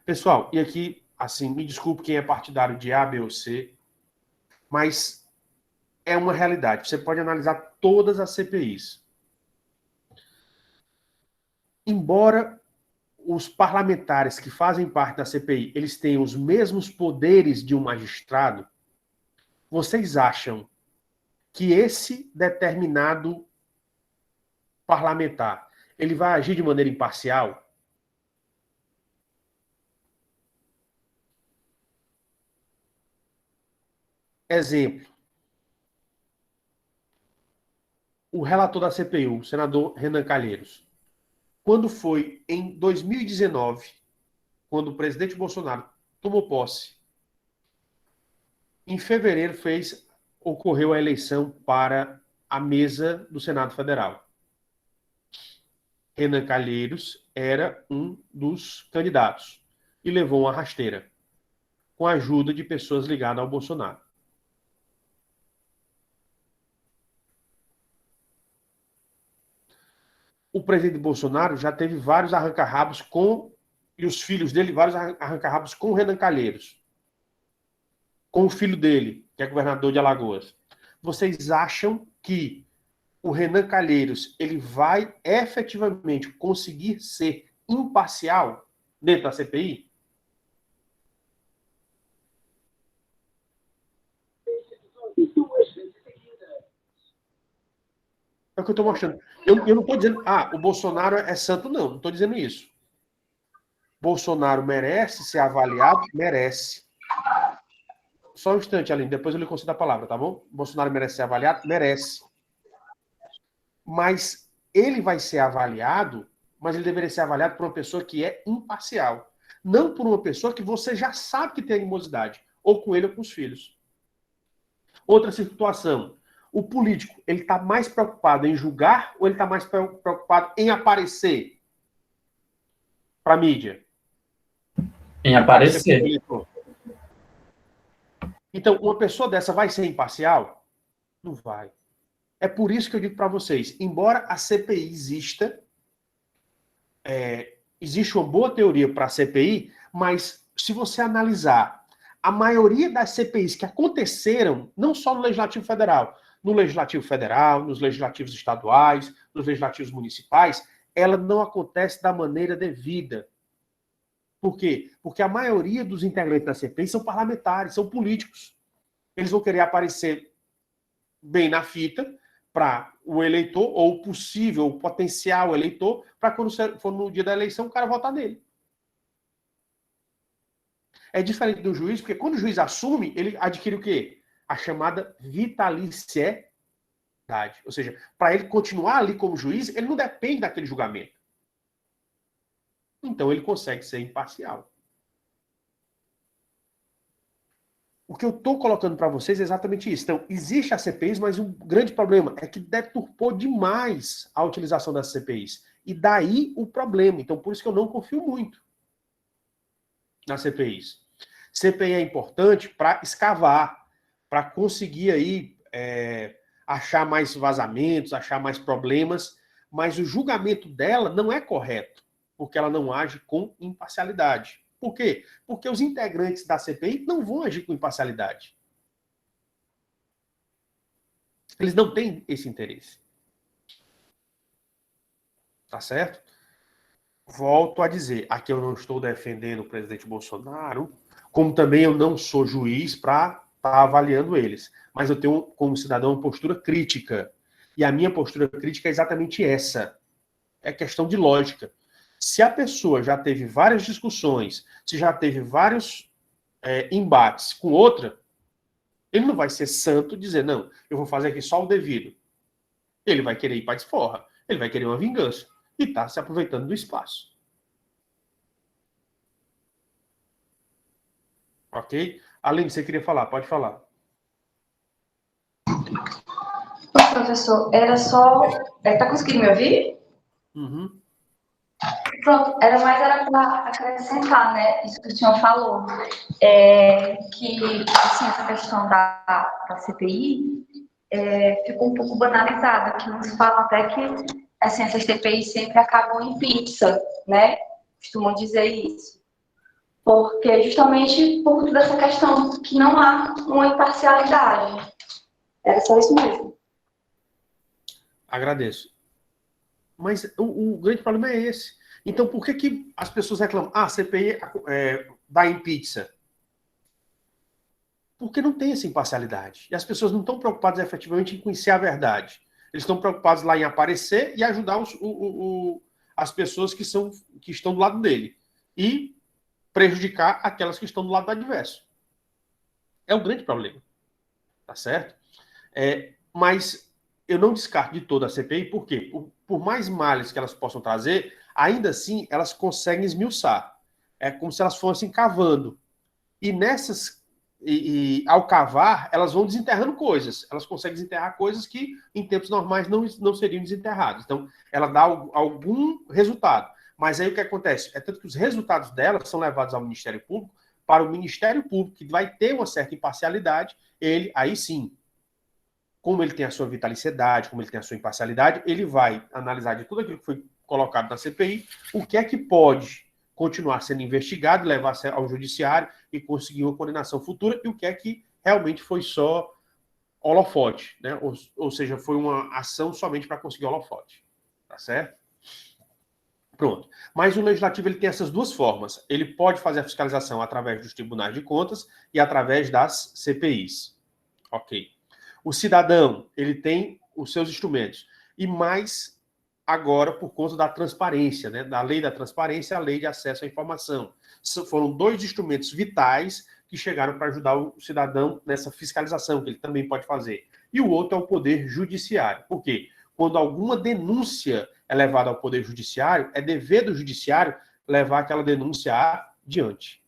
Pessoal, e aqui, assim, me desculpe quem é partidário de A, B ou C, mas é uma realidade. Você pode analisar todas as CPIs. Embora os parlamentares que fazem parte da CPI, eles tenham os mesmos poderes de um magistrado, vocês acham que esse determinado parlamentar, ele vai agir de maneira imparcial? Exemplo. O relator da CPI, o senador Renan Calheiros, quando foi em 2019, quando o presidente Bolsonaro tomou posse, em fevereiro ocorreu a eleição para a mesa do Senado Federal. Renan Calheiros era um dos candidatos e levou uma rasteira, com a ajuda de pessoas ligadas ao Bolsonaro. O presidente Bolsonaro já teve vários arranca-rabos e os filhos dele, vários arranca-rabos com o Renan Calheiros. Com o filho dele, que é governador de Alagoas. Vocês acham que o Renan Calheiros ele vai efetivamente conseguir ser imparcial dentro da CPI? É o que eu estou mostrando. Eu não estou dizendo, o Bolsonaro é santo, não estou dizendo isso. Bolsonaro merece ser avaliado? Merece. Só um instante, Aline, depois eu lhe concedo a palavra, tá bom? Bolsonaro merece ser avaliado? Merece. Mas ele vai ser avaliado, mas ele deveria ser avaliado por uma pessoa que é imparcial. Não por uma pessoa que você já sabe que tem animosidade, ou com ele ou com os filhos. Outra situação. O político, ele está mais preocupado em julgar ou ele está mais preocupado em aparecer para a mídia? Em aparecer. Então, uma pessoa dessa vai ser imparcial? Não vai. É por isso que eu digo para vocês, embora a CPI exista, existe uma boa teoria para a CPI, mas se você analisar a maioria das CPIs que aconteceram, não só no Legislativo Federal, nos legislativos estaduais, nos legislativos municipais, ela não acontece da maneira devida. Por quê? Porque a maioria dos integrantes da CPI são parlamentares, são políticos. Eles vão querer aparecer bem na fita para o eleitor, ou o possível, o potencial eleitor, para quando for no dia da eleição, o cara votar nele. É diferente do juiz, porque quando o juiz assume, ele adquire o quê? A chamada vitaliciedade. Ou seja, para ele continuar ali como juiz, ele não depende daquele julgamento. Então ele consegue ser imparcial. O que eu estou colocando para vocês é exatamente isso. Então, existe a CPIs, mas um grande problema é que deturpou demais a utilização das CPIs. E daí o problema. Então, por isso que eu não confio muito nas CPIs. CPI é importante para escavar, para conseguir aí achar mais vazamentos, achar mais problemas, mas o julgamento dela não é correto, porque ela não age com imparcialidade. Por quê? Porque os integrantes da CPI não vão agir com imparcialidade. Eles não têm esse interesse. Tá certo? Volto a dizer, aqui eu não estou defendendo o presidente Bolsonaro, como também eu não sou juiz para estar avaliando eles. Mas eu tenho, como cidadão, uma postura crítica. E a minha postura crítica é exatamente essa. É questão de lógica. Se a pessoa já teve várias discussões, se já teve vários embates com outra, ele não vai ser santo e dizer, não, eu vou fazer aqui só o devido. Ele vai querer ir para a desforra. Ele vai querer uma vingança. E está se aproveitando do espaço. Ok? Além disso, você queria falar, pode falar. Professor, era só... Tá conseguindo me ouvir? Uhum. Pronto, era para acrescentar, né, isso que o senhor falou, que, assim, essa questão da CPI ficou um pouco banalizada, que uns falam até que, assim, essas CPIs sempre acabam em pizza, né, costumam dizer isso, porque justamente por toda essa questão que não há uma imparcialidade. Era só isso mesmo. Agradeço. Mas o grande problema é esse. Então, por que as pessoas reclamam? Ah, CPI dá em pizza. Porque não tem essa imparcialidade. E as pessoas não estão preocupadas efetivamente em conhecer a verdade. Eles estão preocupados lá em aparecer e ajudar as pessoas que estão do lado dele. E prejudicar aquelas que estão do lado do adverso. É o grande problema. Tá certo? Mas eu não descarto de toda a CPI, por quê? Por mais males que elas possam trazer, ainda assim elas conseguem esmiuçar. É como se elas fossem cavando. E ao cavar, elas vão desenterrando coisas. Elas conseguem desenterrar coisas que em tempos normais não seriam desenterradas. Então, ela dá algum resultado. Mas aí o que acontece? É tanto que os resultados dela são levados ao Ministério Público, para o Ministério Público, que vai ter uma certa imparcialidade, ele, aí sim, como ele tem a sua vitaliciedade, como ele tem a sua imparcialidade, ele vai analisar de tudo aquilo que foi colocado na CPI, o que é que pode continuar sendo investigado, levar ao judiciário e conseguir uma condenação futura, e o que é que realmente foi só holofote, né? Ou seja, foi uma ação somente para conseguir holofote. Tá certo? Pronto. Mas o legislativo ele tem essas duas formas. Ele pode fazer a fiscalização através dos tribunais de contas e através das CPIs. Ok. O cidadão, ele tem os seus instrumentos. E mais agora por conta da transparência, né? Da lei da transparência e a lei de acesso à informação. Foram dois instrumentos vitais que chegaram para ajudar o cidadão nessa fiscalização, que ele também pode fazer. E o outro é o Poder Judiciário. Por quê? Quando alguma denúncia é levada ao Poder Judiciário, é dever do Judiciário levar aquela denúncia adiante.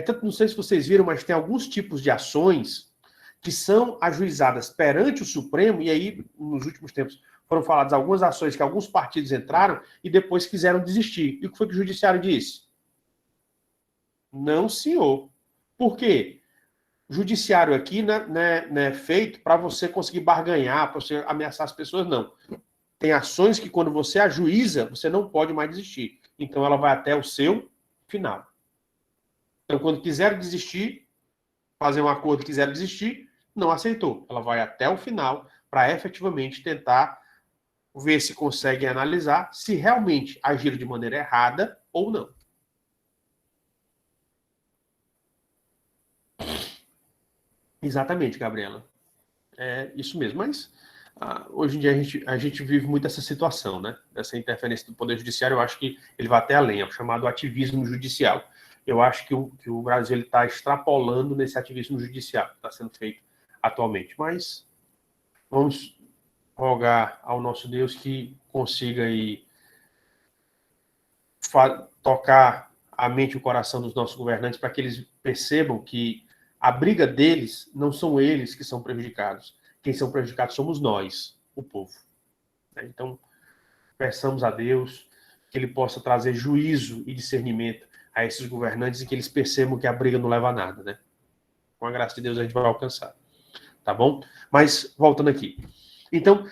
Tanto, não sei se vocês viram, mas tem alguns tipos de ações que são ajuizadas perante o Supremo, e aí, nos últimos tempos, foram faladas algumas ações que alguns partidos entraram e depois quiseram desistir. E o que foi que o Judiciário disse? Não, senhor. Por quê? O Judiciário aqui não é feito para você conseguir barganhar, para você ameaçar as pessoas, não. Tem ações que, quando você ajuiza, você não pode mais desistir. Então, ela vai até o seu final. Então, quando quiser desistir, fazer um acordo e quiser desistir, não aceitou. Ela vai até o final para efetivamente tentar ver se consegue analisar se realmente agiram de maneira errada ou não. Exatamente, Gabriela. É isso mesmo. Mas hoje em dia a gente vive muito essa situação, né? Essa interferência do Poder Judiciário, eu acho que ele vai até além, é o chamado ativismo judicial. Eu acho que o Brasil está extrapolando nesse ativismo judicial que está sendo feito atualmente. Mas vamos rogar ao nosso Deus que consiga aí tocar a mente e o coração dos nossos governantes para que eles percebam que a briga deles não são eles que são prejudicados. Quem são prejudicados somos nós, o povo. Então, peçamos a Deus que ele possa trazer juízo e discernimento a esses governantes e que eles percebam que a briga não leva a nada, né? Com a graça de Deus a gente vai alcançar. Tá bom? Mas, voltando aqui. Então,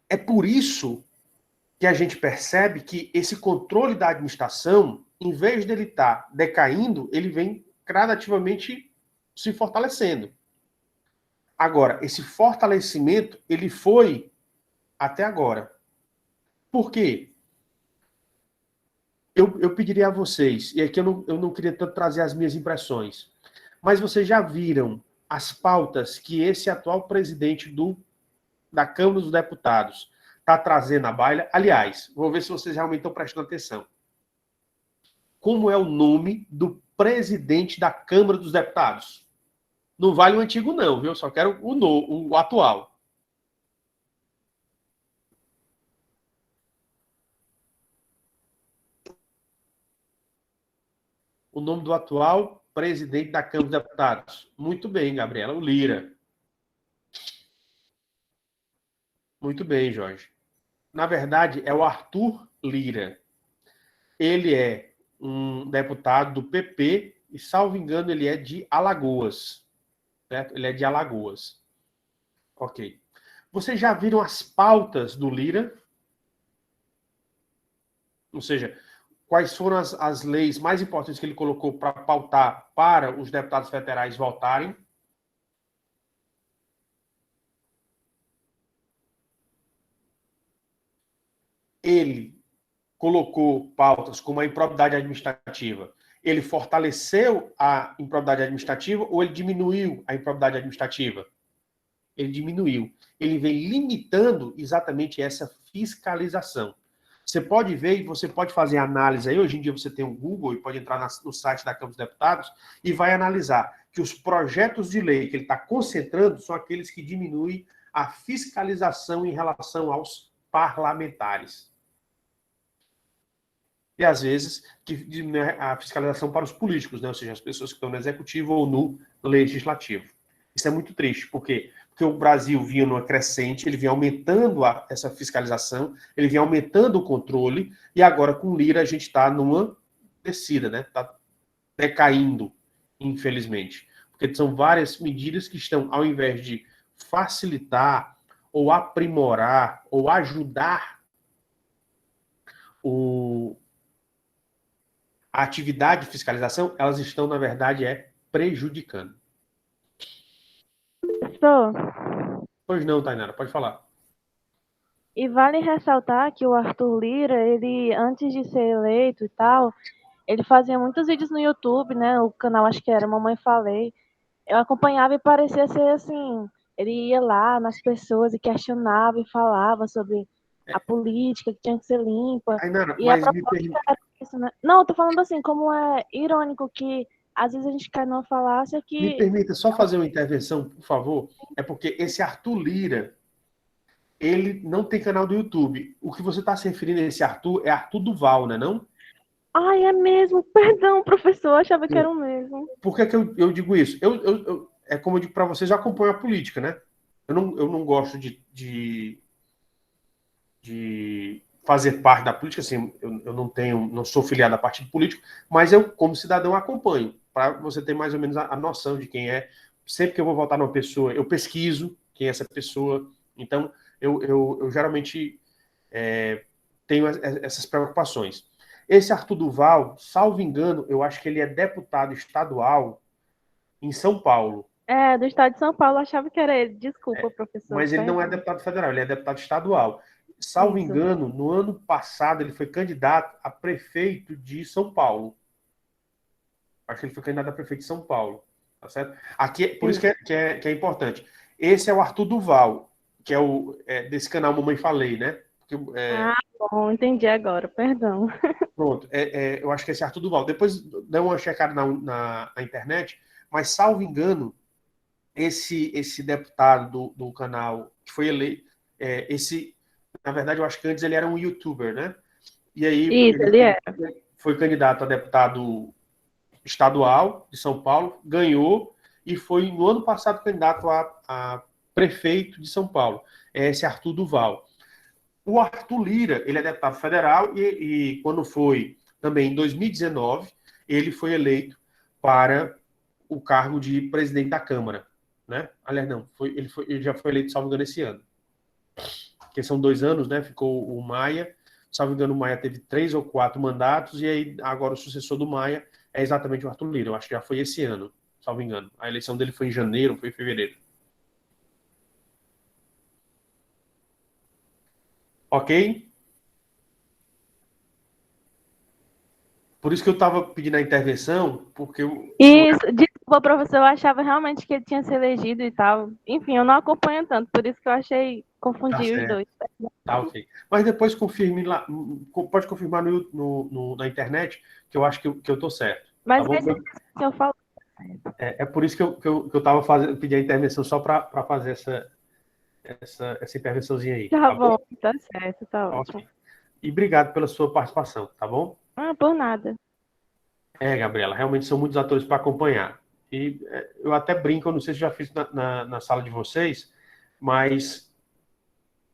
é por isso que a gente percebe que esse controle da administração, em vez dele estar decaindo, ele vem gradativamente se fortalecendo. Agora, esse fortalecimento, ele foi até agora. Por quê? Eu pediria a vocês, e aqui eu não queria tanto trazer as minhas impressões, mas vocês já viram as pautas que esse atual presidente da Câmara dos Deputados está trazendo à baila. Aliás, vou ver se vocês realmente estão prestando atenção. Como é o nome do presidente da Câmara dos Deputados? Não vale o antigo, não, viu? Só quero o atual. O nome do atual presidente da Câmara dos Deputados. Muito bem, Gabriela, o Lira. Muito bem, Jorge. Na verdade, é o Arthur Lira. Ele é um deputado do PP e, salvo engano, ele é de Alagoas. Certo? Ele é de Alagoas. Ok. Vocês já viram as pautas do Lira? Ou seja, quais foram as leis mais importantes que ele colocou para pautar para os deputados federais votarem? Ele colocou pautas como a improbidade administrativa. Ele fortaleceu a improbidade administrativa ou ele diminuiu a improbidade administrativa? Ele diminuiu. Ele vem limitando exatamente essa fiscalização. Você pode ver e você pode fazer análise aí. Hoje em dia você tem o Google e pode entrar no site da Câmara dos Deputados e vai analisar que os projetos de lei que ele está concentrando são aqueles que diminuem a fiscalização em relação aos parlamentares. E, às vezes, que diminui a fiscalização para os políticos, né? Ou seja, as pessoas que estão no executivo ou no legislativo. Isso é muito triste. Por quê? Porque o Brasil vinha numa crescente, ele vinha aumentando essa fiscalização, ele vinha aumentando o controle, e agora com o Lira a gente está numa descida, né? Está decaindo, infelizmente. Porque são várias medidas que estão, ao invés de facilitar ou aprimorar ou ajudar a atividade de fiscalização, elas estão, na verdade, prejudicando. Professor, Pois não, Tainara, pode falar. e vale ressaltar que o Arthur Lira, ele, antes de ser eleito e tal, ele fazia muitos vídeos no YouTube, né? O canal, acho que era Mamãe Falei. Eu acompanhava e parecia ser assim, ele ia lá nas pessoas e questionava e falava sobre a política que tinha que ser limpa. Tainara, E a mas me proposta permite. era isso, né? Não, eu tô falando assim, como é irônico que às vezes a gente cai numa falácia Me que... permita só fazer uma intervenção, por favor. É porque esse Arthur Lira, ele não tem canal do YouTube. O que você está se referindo a esse Arthur é Arthur Duval, né, não? Ai, é mesmo, perdão, professor, achava que era o mesmo. Por que eu digo isso? É como eu digo para vocês, eu acompanho a política, né? Eu não gosto de fazer parte da política, assim, eu não sou filiado a partido político, mas eu, como cidadão, acompanho, para você ter mais ou menos a noção de quem é. Sempre que eu vou votar numa pessoa, eu pesquiso quem é essa pessoa. Então, eu geralmente tenho essas preocupações. Esse Arthur Duval, salvo engano, eu acho que ele é deputado estadual em São Paulo. É, do estado de São Paulo, achava que era ele. Desculpa, professor. Mas ele não é perdão. deputado federal, ele é deputado estadual. Salvo Isso. engano, no ano passado ele foi candidato a prefeito de São Paulo. Acho que ele foi candidato a prefeito de São Paulo. Tá certo? Aqui, por isso que é importante. Esse é o Arthur Duval, que é desse canal Mamãe Falei, né? Bom, entendi agora, perdão. Pronto, eu acho que esse é Arthur Duval. Depois dê uma checada na internet, mas salvo engano, esse deputado do canal que foi eleito, na verdade, eu acho que antes ele era um youtuber, né? E aí Isso, ele é. foi candidato a deputado estadual de São Paulo, ganhou e foi no ano passado candidato a prefeito de São Paulo. É esse Arthur Duval. O Arthur Lira, ele é deputado federal e quando foi também em 2019, ele foi eleito para o cargo de presidente da Câmara, né? Aliás, não, ele já foi eleito, salvo engano, esse ano. Porque são 2 anos, né? Ficou o Maia, salvo engano, o Maia teve 3 ou 4 mandatos e aí agora o sucessor do Maia é exatamente o Arthur Lira. Eu acho que já foi esse ano, salvo engano. A eleição dele foi em janeiro, foi em fevereiro. Ok? Por isso que eu estava pedindo a intervenção, porque eu... Isso, desculpa, professor, eu achava realmente que ele tinha se elegido e tal. Enfim, eu não acompanho tanto, por isso que eu achei, Tá confundi os certo, dois. tá ok. Mas depois confirme lá, pode confirmar na internet, que eu acho que eu tô certo. Tá Mas bom? esse que o senhor falou. É por isso que eu estava fazendo, pedi a intervenção só para fazer essa intervençãozinha aí, Tá tá bom? bom, tá certo, tá ótimo. Ok. E obrigado pela sua participação, tá bom? Ah, por nada. Gabriela, realmente são muitos atores para acompanhar. E eu até brinco, eu não sei se já fiz na sala de vocês, mas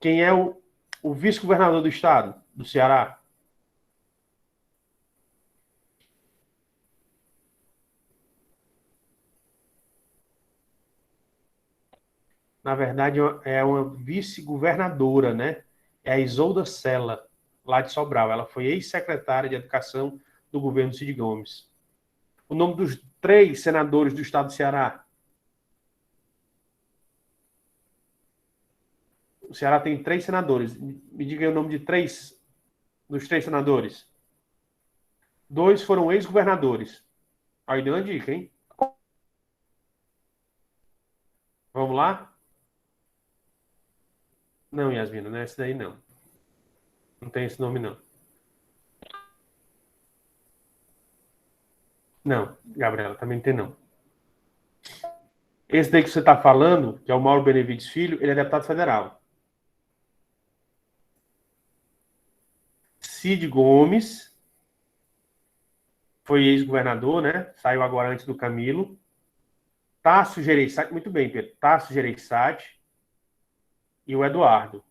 quem é o vice-governador do estado, do Ceará? Na verdade, é uma vice-governadora, né? É a Isolda Sela, lá de Sobral. Ela foi ex-secretária de Educação do governo Cid Gomes. O nome dos 3 senadores do estado do Ceará. O Ceará tem 3 senadores. Me diga aí o nome de 3 dos 3 senadores. 2 foram ex-governadores. Aí deu uma dica, hein? Vamos lá? Não, Yasmina, não é esse daí, não. Não tem esse nome, não. Não, Gabriela, também tem não. Esse daí que você está falando, que é o Mauro Benevides Filho, ele é deputado federal. Cid Gomes foi ex-governador, né? Saiu agora antes do Camilo. Tasso Gereissati, muito bem, Pedro. Tasso Gereissati e o Eduardo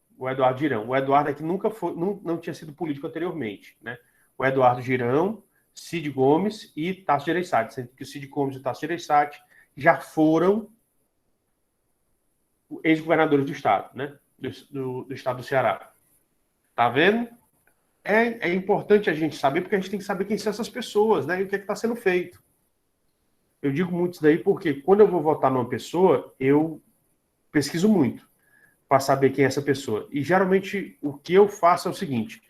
Girão. O Eduardo é que nunca foi, não tinha sido político anteriormente, né? O Eduardo Girão, Cid Gomes e Tasso Gereissati, sendo que o Cid Gomes e o Tasso Gereissati já foram ex-governadores do estado, né? Do estado do Ceará. Tá vendo? É importante a gente saber, porque a gente tem que saber quem são essas pessoas, né? E o que é que está sendo feito. Eu digo muito isso daí porque quando eu vou votar numa pessoa, eu pesquiso muito para saber quem é essa pessoa. E geralmente o que eu faço é o seguinte: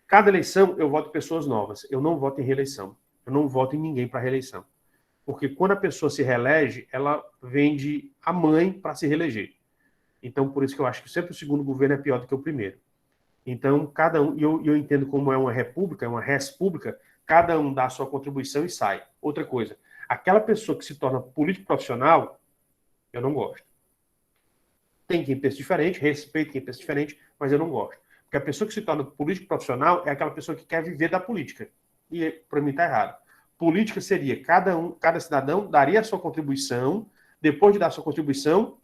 cada eleição eu voto em pessoas novas. Eu não voto em reeleição. Eu não voto em ninguém para reeleição. Porque quando a pessoa se reelege, ela vende a mãe para se reeleger. Então, por isso que eu acho que sempre o segundo governo é pior do que o primeiro. Então, cada um, e eu entendo como é uma república, é uma res pública, cada um dá a sua contribuição e sai. Outra coisa, aquela pessoa que se torna político profissional, eu não gosto. Tem quem pensa diferente, respeito quem pensa diferente, mas eu não gosto. Porque a pessoa que se torna político profissional é aquela pessoa que quer viver da política. E para mim está errado. Política seria cada cidadão daria a sua contribuição, depois de dar a sua contribuição,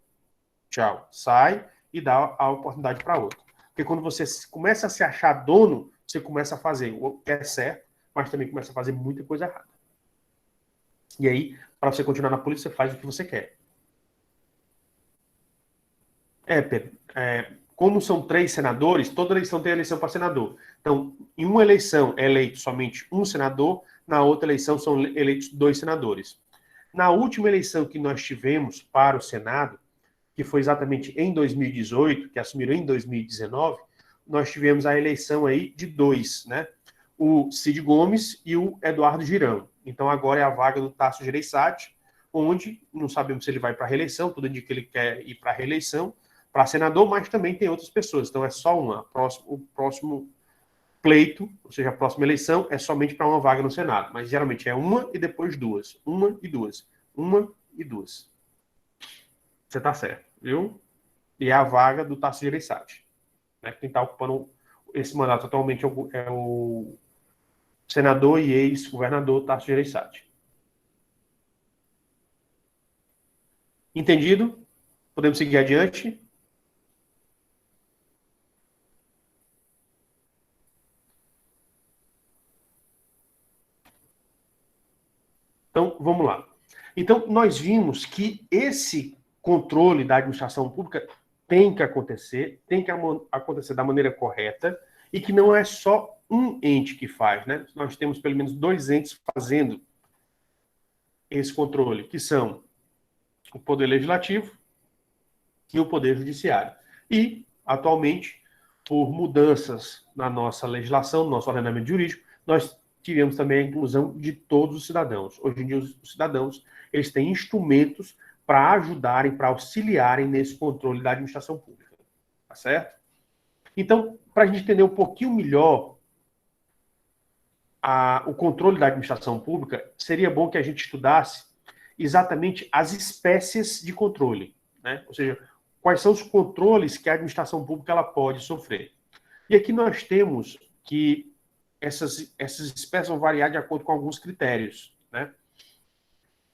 tchau, sai e dá a oportunidade para outro. Porque quando você começa a se achar dono, você começa a fazer o que é certo, mas também começa a fazer muita coisa errada. E aí, para você continuar na política, você faz o que você quer. Pedro, como são 3 senadores, toda eleição tem eleição para senador. Então, em uma eleição é eleito somente um senador, na outra eleição são eleitos 2 senadores. Na última eleição que nós tivemos para o Senado, que foi exatamente em 2018, que assumiram em 2019, nós tivemos a eleição aí de 2, né? O Cid Gomes e o Eduardo Girão. Então agora é a vaga do Tasso Gereissati, onde não sabemos se ele vai para a reeleição, tudo indica que ele quer ir para a reeleição, para senador, mas também tem outras pessoas. Então é só uma. O próximo pleito, ou seja, a próxima eleição, é somente para uma vaga no Senado. Mas geralmente é uma e depois 2. Uma e 2. Uma e 2. Você está certo, viu? E é a vaga do Tasso Gereissati. Né? Quem está ocupando esse mandato atualmente é o senador e ex-governador Tasso Gereissati. Entendido? Podemos seguir adiante? Então, vamos lá. Então, nós vimos que esse controle da administração pública tem que acontecer da maneira correta e que não é só um ente que faz, né? Nós temos pelo menos 2 entes fazendo esse controle, que são o Poder Legislativo e o Poder Judiciário. E, atualmente, por mudanças na nossa legislação, no nosso ordenamento jurídico, nós tivemos também a inclusão de todos os cidadãos. Hoje em dia, os cidadãos eles têm instrumentos para ajudarem, para auxiliarem nesse controle da administração pública. Tá certo? Então, para a gente entender um pouquinho melhor o controle da administração pública, seria bom que a gente estudasse exatamente as espécies de controle, né? Ou seja, quais são os controles que a administração pública ela pode sofrer. E aqui nós temos que essas espécies vão variar de acordo com alguns critérios, né?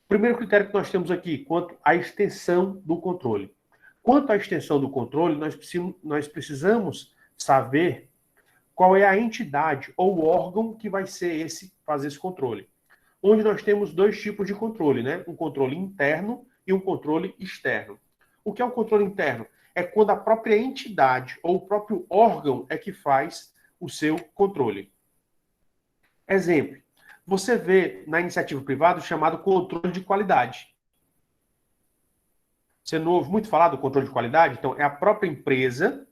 O primeiro critério que nós temos aqui, quanto à extensão do controle. Quanto à extensão do controle, nós precisamos saber qual é a entidade ou órgão que vai fazer esse controle. Onde nós temos dois tipos de controle, né? Um controle interno e um controle externo. O que é o controle interno? É quando a própria entidade ou o próprio órgão é que faz o seu controle. Exemplo, você vê na iniciativa privada o chamado controle de qualidade. Você não ouve muito falar do controle de qualidade? Então, é a própria empresa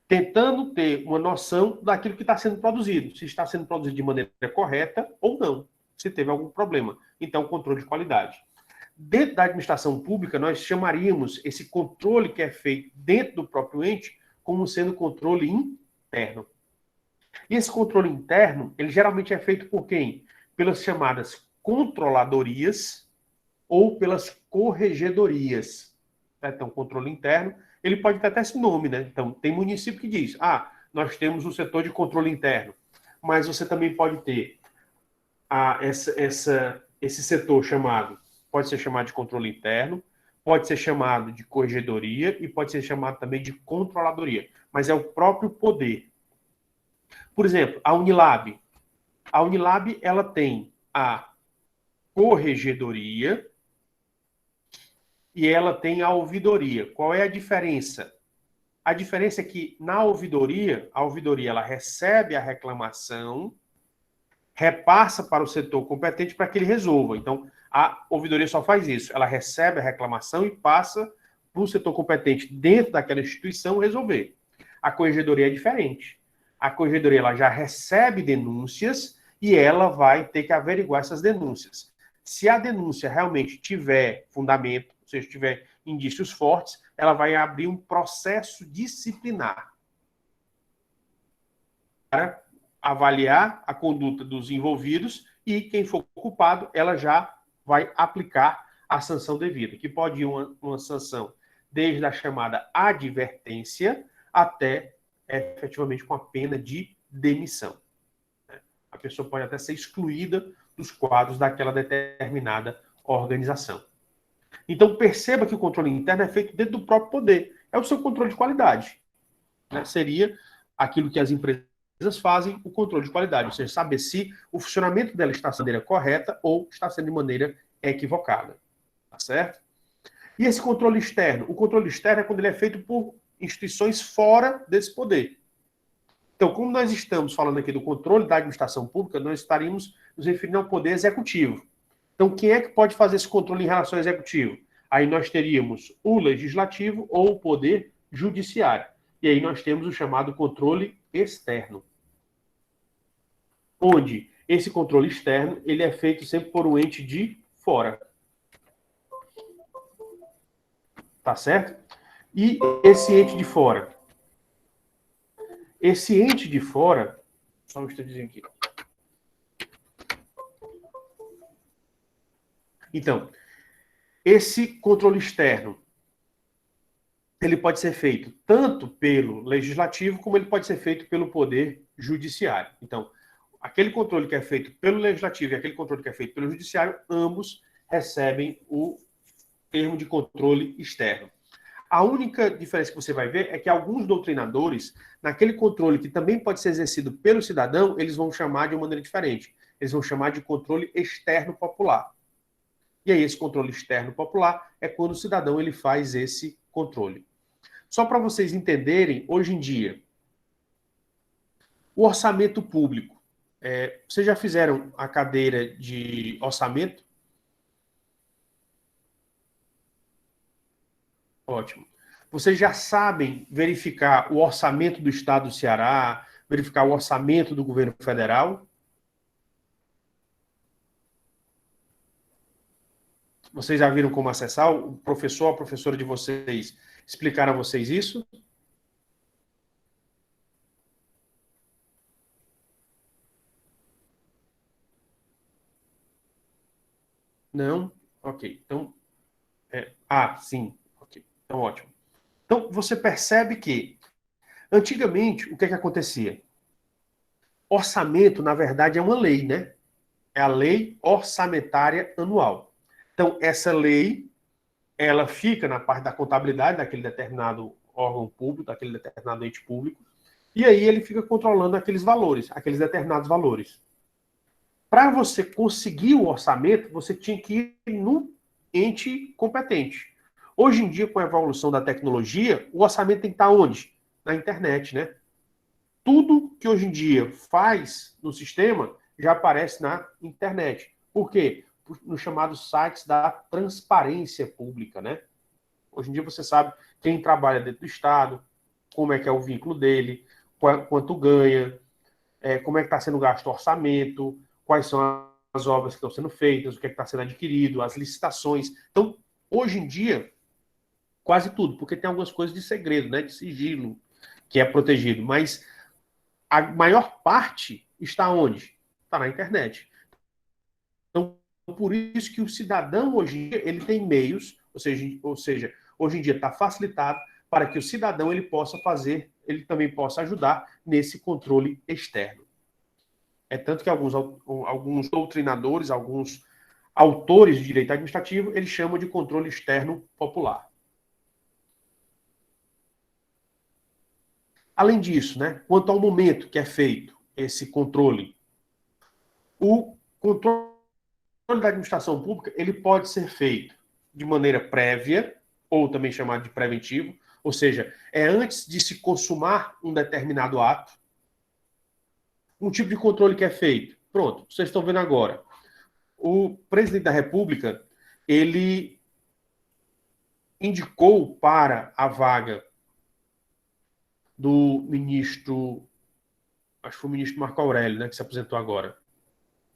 tentando ter uma noção daquilo que está sendo produzido, se está sendo produzido de maneira correta ou não, se teve algum problema. Então, controle de qualidade. Dentro da administração pública, nós chamaríamos esse controle que é feito dentro do próprio ente como sendo controle interno. E esse controle interno, ele geralmente é feito por quem? Pelas chamadas controladorias ou pelas corregedorias. Então, controle interno, ele pode ter até esse nome, né? Então, tem município que diz, nós temos o setor de controle interno, mas você também pode ter esse setor pode ser chamado de controle interno, pode ser chamado de corregedoria e pode ser chamado também de controladoria, mas é o próprio poder. Por exemplo, a Unilab. A Unilab, ela tem a corregedoria e ela tem a ouvidoria. Qual é a diferença? A diferença é que na ouvidoria, a ouvidoria ela recebe a reclamação, repassa para o setor competente para que ele resolva. Então, a ouvidoria só faz isso. Ela recebe a reclamação e passa para o setor competente dentro daquela instituição resolver. A corregedoria é diferente. A corregedoria ela já recebe denúncias e ela vai ter que averiguar essas denúncias. Se a denúncia realmente tiver fundamento, ou seja, tiver indícios fortes, ela vai abrir um processo disciplinar para avaliar a conduta dos envolvidos e quem for culpado, ela já vai aplicar a sanção devida, que pode ir uma sanção desde a chamada advertência até efetivamente com a pena de demissão. A pessoa pode até ser excluída dos quadros daquela determinada organização. Então, perceba que o controle interno é feito dentro do próprio poder. É o seu controle de qualidade. Né? Seria aquilo que as empresas fazem, o controle de qualidade, ou seja, saber se o funcionamento dela está sendo de maneira correta ou está sendo de maneira equivocada. Tá certo? E esse controle externo? O controle externo é quando ele é feito por instituições fora desse poder. Então, como nós estamos falando aqui do controle da administração pública, nós estaríamos nos referindo ao poder executivo. Então, quem é que pode fazer esse controle em relação ao executivo? Aí nós teríamos o legislativo ou o poder judiciário. E aí nós temos o chamado controle externo. Onde esse controle externo ele é feito sempre por um ente de fora. Tá certo? E esse ente de fora? Esse ente de fora... Só um instantezinho aqui. Então, esse controle externo, ele pode ser feito tanto pelo legislativo, como ele pode ser feito pelo poder judiciário. Então, aquele controle que é feito pelo legislativo e aquele controle que é feito pelo judiciário, ambos recebem o termo de controle externo. A única diferença que você vai ver é que alguns doutrinadores, naquele controle que também pode ser exercido pelo cidadão, eles vão chamar de uma maneira diferente. Eles vão chamar de controle externo popular. E aí esse controle externo popular é quando o cidadão ele faz esse controle. Só para vocês entenderem, hoje em dia, o orçamento público. Vocês já fizeram a cadeira de orçamento? Ótimo. Vocês já sabem verificar o orçamento do Estado do Ceará, verificar o orçamento do governo federal? Vocês já viram como acessar? O professor, a professora de vocês explicaram a vocês isso? Não? Ok. Então, sim. Ok. Então, ótimo. Então, você percebe que, antigamente, o que é que acontecia? Orçamento, na verdade, é uma lei, né? É a lei orçamentária anual. Então, essa lei, ela fica na parte da contabilidade daquele determinado órgão público, daquele determinado ente público, e aí ele fica controlando aqueles valores, aqueles determinados valores. Para você conseguir o orçamento, você tinha que ir no ente competente. Hoje em dia, com a evolução da tecnologia, o orçamento tem que estar onde? Na internet, né? Tudo que hoje em dia faz no sistema já aparece na internet. Por quê? Nos chamados sites da transparência pública, né? Hoje em dia você sabe quem trabalha dentro do Estado, como é que é o vínculo dele, quanto ganha, como é que está sendo gasto o orçamento, quais são as obras que estão sendo feitas, o que é que está sendo adquirido, as licitações. Então, hoje em dia, quase tudo, porque tem algumas coisas de segredo, né, de sigilo, que é protegido, mas a maior parte está onde? Está na internet. Então, por isso que o cidadão hoje em dia, ele tem meios, ou seja, hoje em dia está facilitado para que o cidadão ele possa fazer, ele também possa ajudar nesse controle externo. É tanto que alguns doutrinadores, alguns autores de direito administrativo, eles chamam de controle externo popular. Além disso, né, quanto ao momento que é feito esse controle, o controle da administração pública ele pode ser feito de maneira prévia, ou também chamado de preventivo, ou seja, é antes de se consumar um determinado ato. Um tipo de controle que é feito. Pronto, vocês estão vendo agora. O presidente da República, ele indicou para a vaga do ministro, acho que foi o ministro Marco Aurélio, né, que se aposentou agora.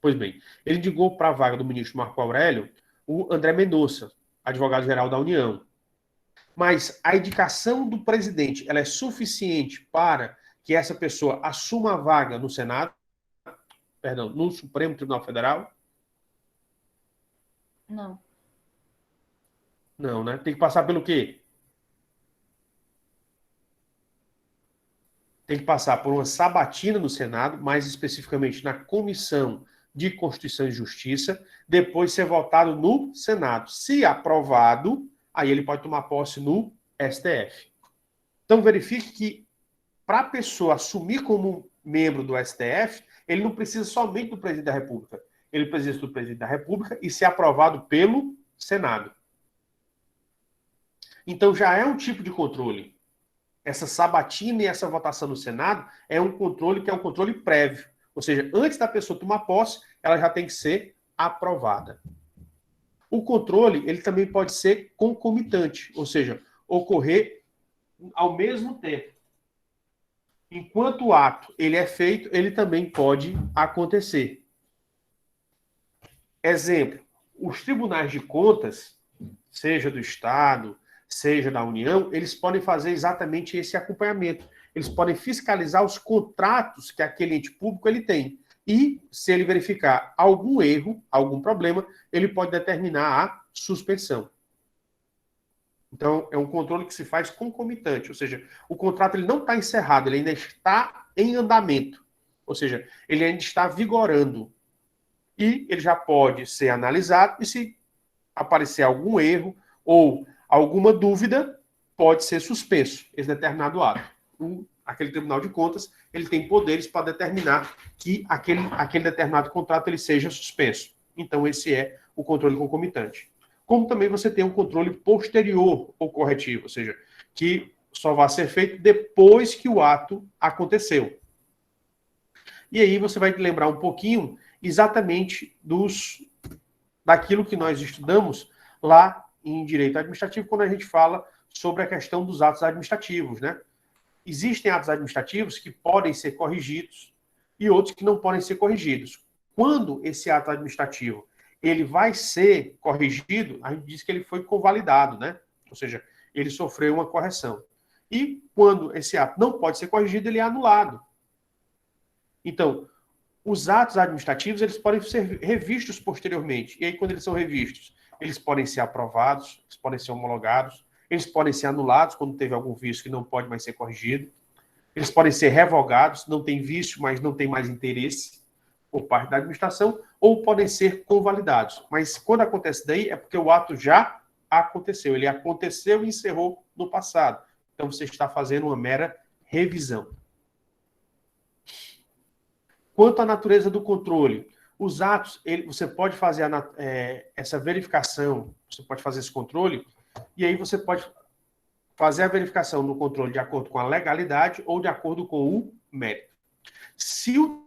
Pois bem, ele indicou para a vaga do ministro Marco Aurélio o André Mendonça, advogado-geral da União. Mas a indicação do presidente, ela é suficiente para que essa pessoa assuma a vaga no Senado, perdão, no Supremo Tribunal Federal? Não. Não, né? Tem que passar pelo quê? Tem que passar por uma sabatina no Senado, mais especificamente na Comissão de Constituição e Justiça, depois ser votado no Senado. Se aprovado, aí ele pode tomar posse no STF. Então verifique que para a pessoa assumir como membro do STF, ele não precisa somente do presidente da República. Ele precisa do presidente da República e ser aprovado pelo Senado. Então já é um tipo de controle. Essa sabatina e essa votação no Senado é um controle que é um controle prévio. Ou seja, antes da pessoa tomar posse, ela já tem que ser aprovada. O controle, ele também pode ser concomitante, ou seja, ocorrer ao mesmo tempo. Enquanto o ato ele é feito, ele também pode acontecer. Exemplo, os tribunais de contas, seja do Estado, seja da União, eles podem fazer exatamente esse acompanhamento. Eles podem fiscalizar os contratos que aquele ente público ele tem. E, se ele verificar algum erro, algum problema, ele pode determinar a suspensão. Então, é um controle que se faz concomitante, ou seja, o contrato ele não está encerrado, ele ainda está em andamento. Ou seja, ele ainda está vigorando. E ele já pode ser analisado e se aparecer algum erro ou alguma dúvida, pode ser suspenso esse determinado ato. Aquele Tribunal de Contas, ele tem poderes para determinar que aquele determinado contrato ele seja suspenso. Então, esse é o controle concomitante. Como também você tem um controle posterior ou corretivo, ou seja, que só vai ser feito depois que o ato aconteceu. E aí você vai lembrar um pouquinho exatamente daquilo que nós estudamos lá em direito administrativo, quando a gente fala sobre a questão dos atos administrativos, né? Existem atos administrativos que podem ser corrigidos e outros que não podem ser corrigidos. Quando esse ato administrativo ele vai ser corrigido, a gente diz que ele foi convalidado, né? Ou seja, ele sofreu uma correção. E quando esse ato não pode ser corrigido, ele é anulado. Então, os atos administrativos, eles podem ser revistos posteriormente. E aí, quando eles são revistos, eles podem ser aprovados, eles podem ser homologados, eles podem ser anulados quando teve algum vício que não pode mais ser corrigido. Eles podem ser revogados, não tem vício, mas não tem mais interesse por parte da administração, ou podem ser convalidados. Mas quando acontece daí, é porque o ato já aconteceu. Ele aconteceu e encerrou no passado. Então, você está fazendo uma mera revisão. Quanto à natureza do controle, os atos, você pode fazer essa verificação, você pode fazer esse controle, e aí você pode fazer a verificação no controle de acordo com a legalidade ou de acordo com o mérito. Se o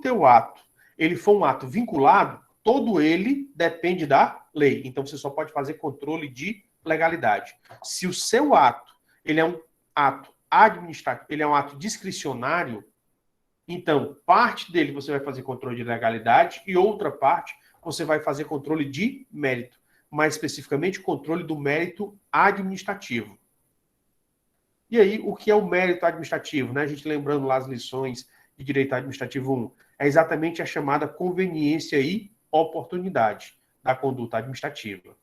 teu ato ele for um ato vinculado, todo ele depende da lei. Então, você só pode fazer controle de legalidade. Se o seu ato ele é um ato administrativo, ele é um ato discricionário, então, parte dele você vai fazer controle de legalidade e outra parte você vai fazer controle de mérito. Mais especificamente, controle do mérito administrativo. E aí, o que é o mérito administrativo? Né? A gente lembrando lá as lições de Direito Administrativo 1, é exatamente a chamada conveniência e oportunidade da conduta administrativa.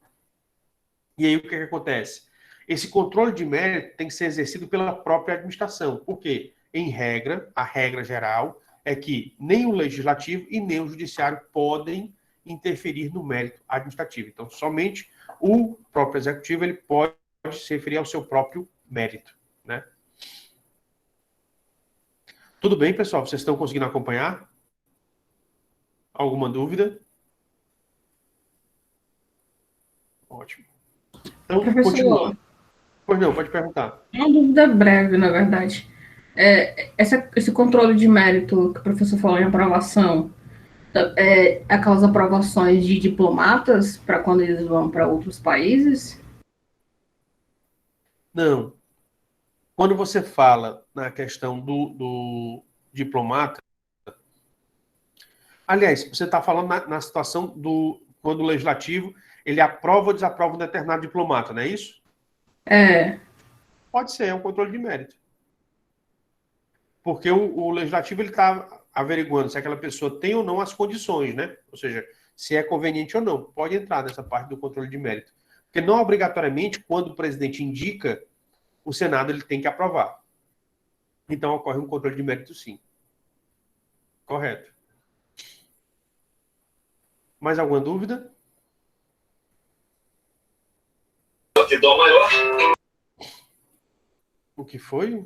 E aí, o que acontece? Esse controle de mérito tem que ser exercido pela própria administração. Por quê? Em regra, a regra geral é que nem o legislativo e nem o judiciário podem interferir no mérito administrativo. Então, somente o próprio executivo ele pode se referir ao seu próprio mérito, né? Tudo bem, pessoal? Vocês estão conseguindo acompanhar? Alguma dúvida? Ótimo. Então, Professor, continuando. Pois não, pode perguntar. uma dúvida breve, na verdade. Esse controle de mérito que o professor falou em aprovação, aquelas aprovações de diplomatas para quando eles vão para outros países? Não. Quando você fala na questão do diplomata, aliás, você está falando na situação quando o legislativo ele aprova ou desaprova um determinado diplomata, não é isso? Pode ser, é um controle de mérito. Porque o legislativo ele está averiguando se aquela pessoa tem ou não as condições, né? Ou seja, se é conveniente ou não. Pode entrar nessa parte do controle de mérito. Porque não obrigatoriamente, quando o presidente indica, o Senado ele tem que aprovar. Então, ocorre um controle de mérito, sim. Correto. Mais alguma dúvida? O que foi?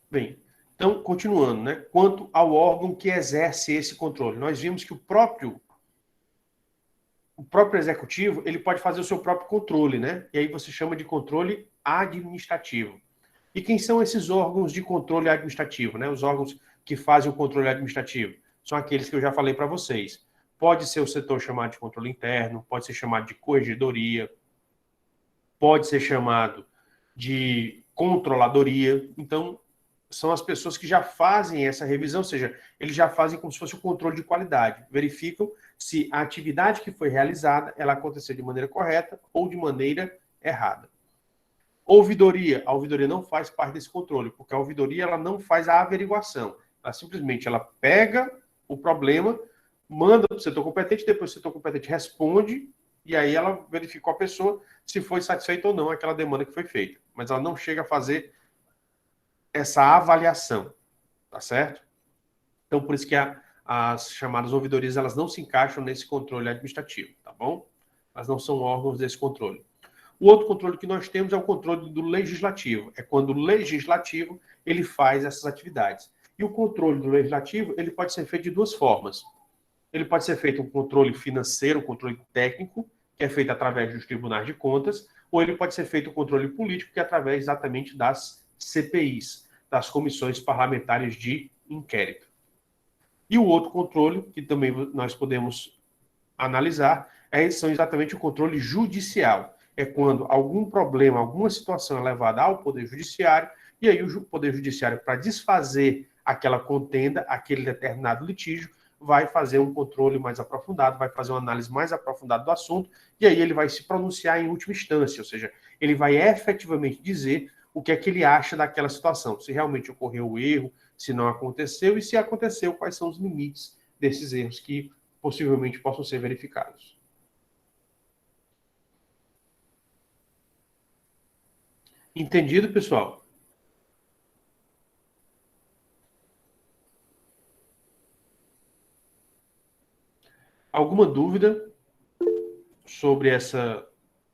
Bem, então, continuando, né? Quanto ao órgão que exerce esse controle, nós vimos que o próprio executivo, ele pode fazer o seu próprio controle, né? E aí você chama de controle administrativo. E quem são esses órgãos de controle administrativo, né? Os órgãos que fazem o controle administrativo são aqueles que eu já falei para vocês. Pode ser o setor chamado de controle interno, pode ser chamado de corregedoria, pode ser chamado de controladoria. Então, são as pessoas que já fazem essa revisão, ou seja, eles já fazem como se fosse o controle de qualidade. Verificam se a atividade que foi realizada, ela aconteceu de maneira correta ou de maneira errada. Ouvidoria. A ouvidoria não faz parte desse controle, porque a ouvidoria ela não faz a averiguação. Ela simplesmente pega o problema, manda para o setor competente, depois o setor competente responde, e aí ela verifica com a pessoa se foi satisfeita ou não aquela demanda que foi feita. Mas ela não chega a fazer essa avaliação, tá certo? Então, por isso que as chamadas ouvidorias, elas não se encaixam nesse controle administrativo, tá bom? Elas não são órgãos desse controle. O outro controle que nós temos é o controle do legislativo. É quando o legislativo, ele faz essas atividades. E o controle do legislativo, ele pode ser feito de duas formas. Ele pode ser feito um controle financeiro, um controle técnico, que é feito através dos tribunais de contas, ou ele pode ser feito um controle político, que é através exatamente das CPIs, das comissões parlamentares de inquérito. E o outro controle, que também nós podemos analisar, são exatamente o controle judicial. É quando algum problema, alguma situação é levada ao Poder Judiciário, e aí o Poder Judiciário, para desfazer aquela contenda, aquele determinado litígio, vai fazer um controle mais aprofundado, vai fazer uma análise mais aprofundada do assunto, e aí ele vai se pronunciar em última instância, ou seja, ele vai efetivamente dizer o que é que ele acha daquela situação, se realmente ocorreu o erro, se não aconteceu, e se aconteceu, quais são os limites desses erros que possivelmente possam ser verificados. Entendido, pessoal? Alguma dúvida sobre essa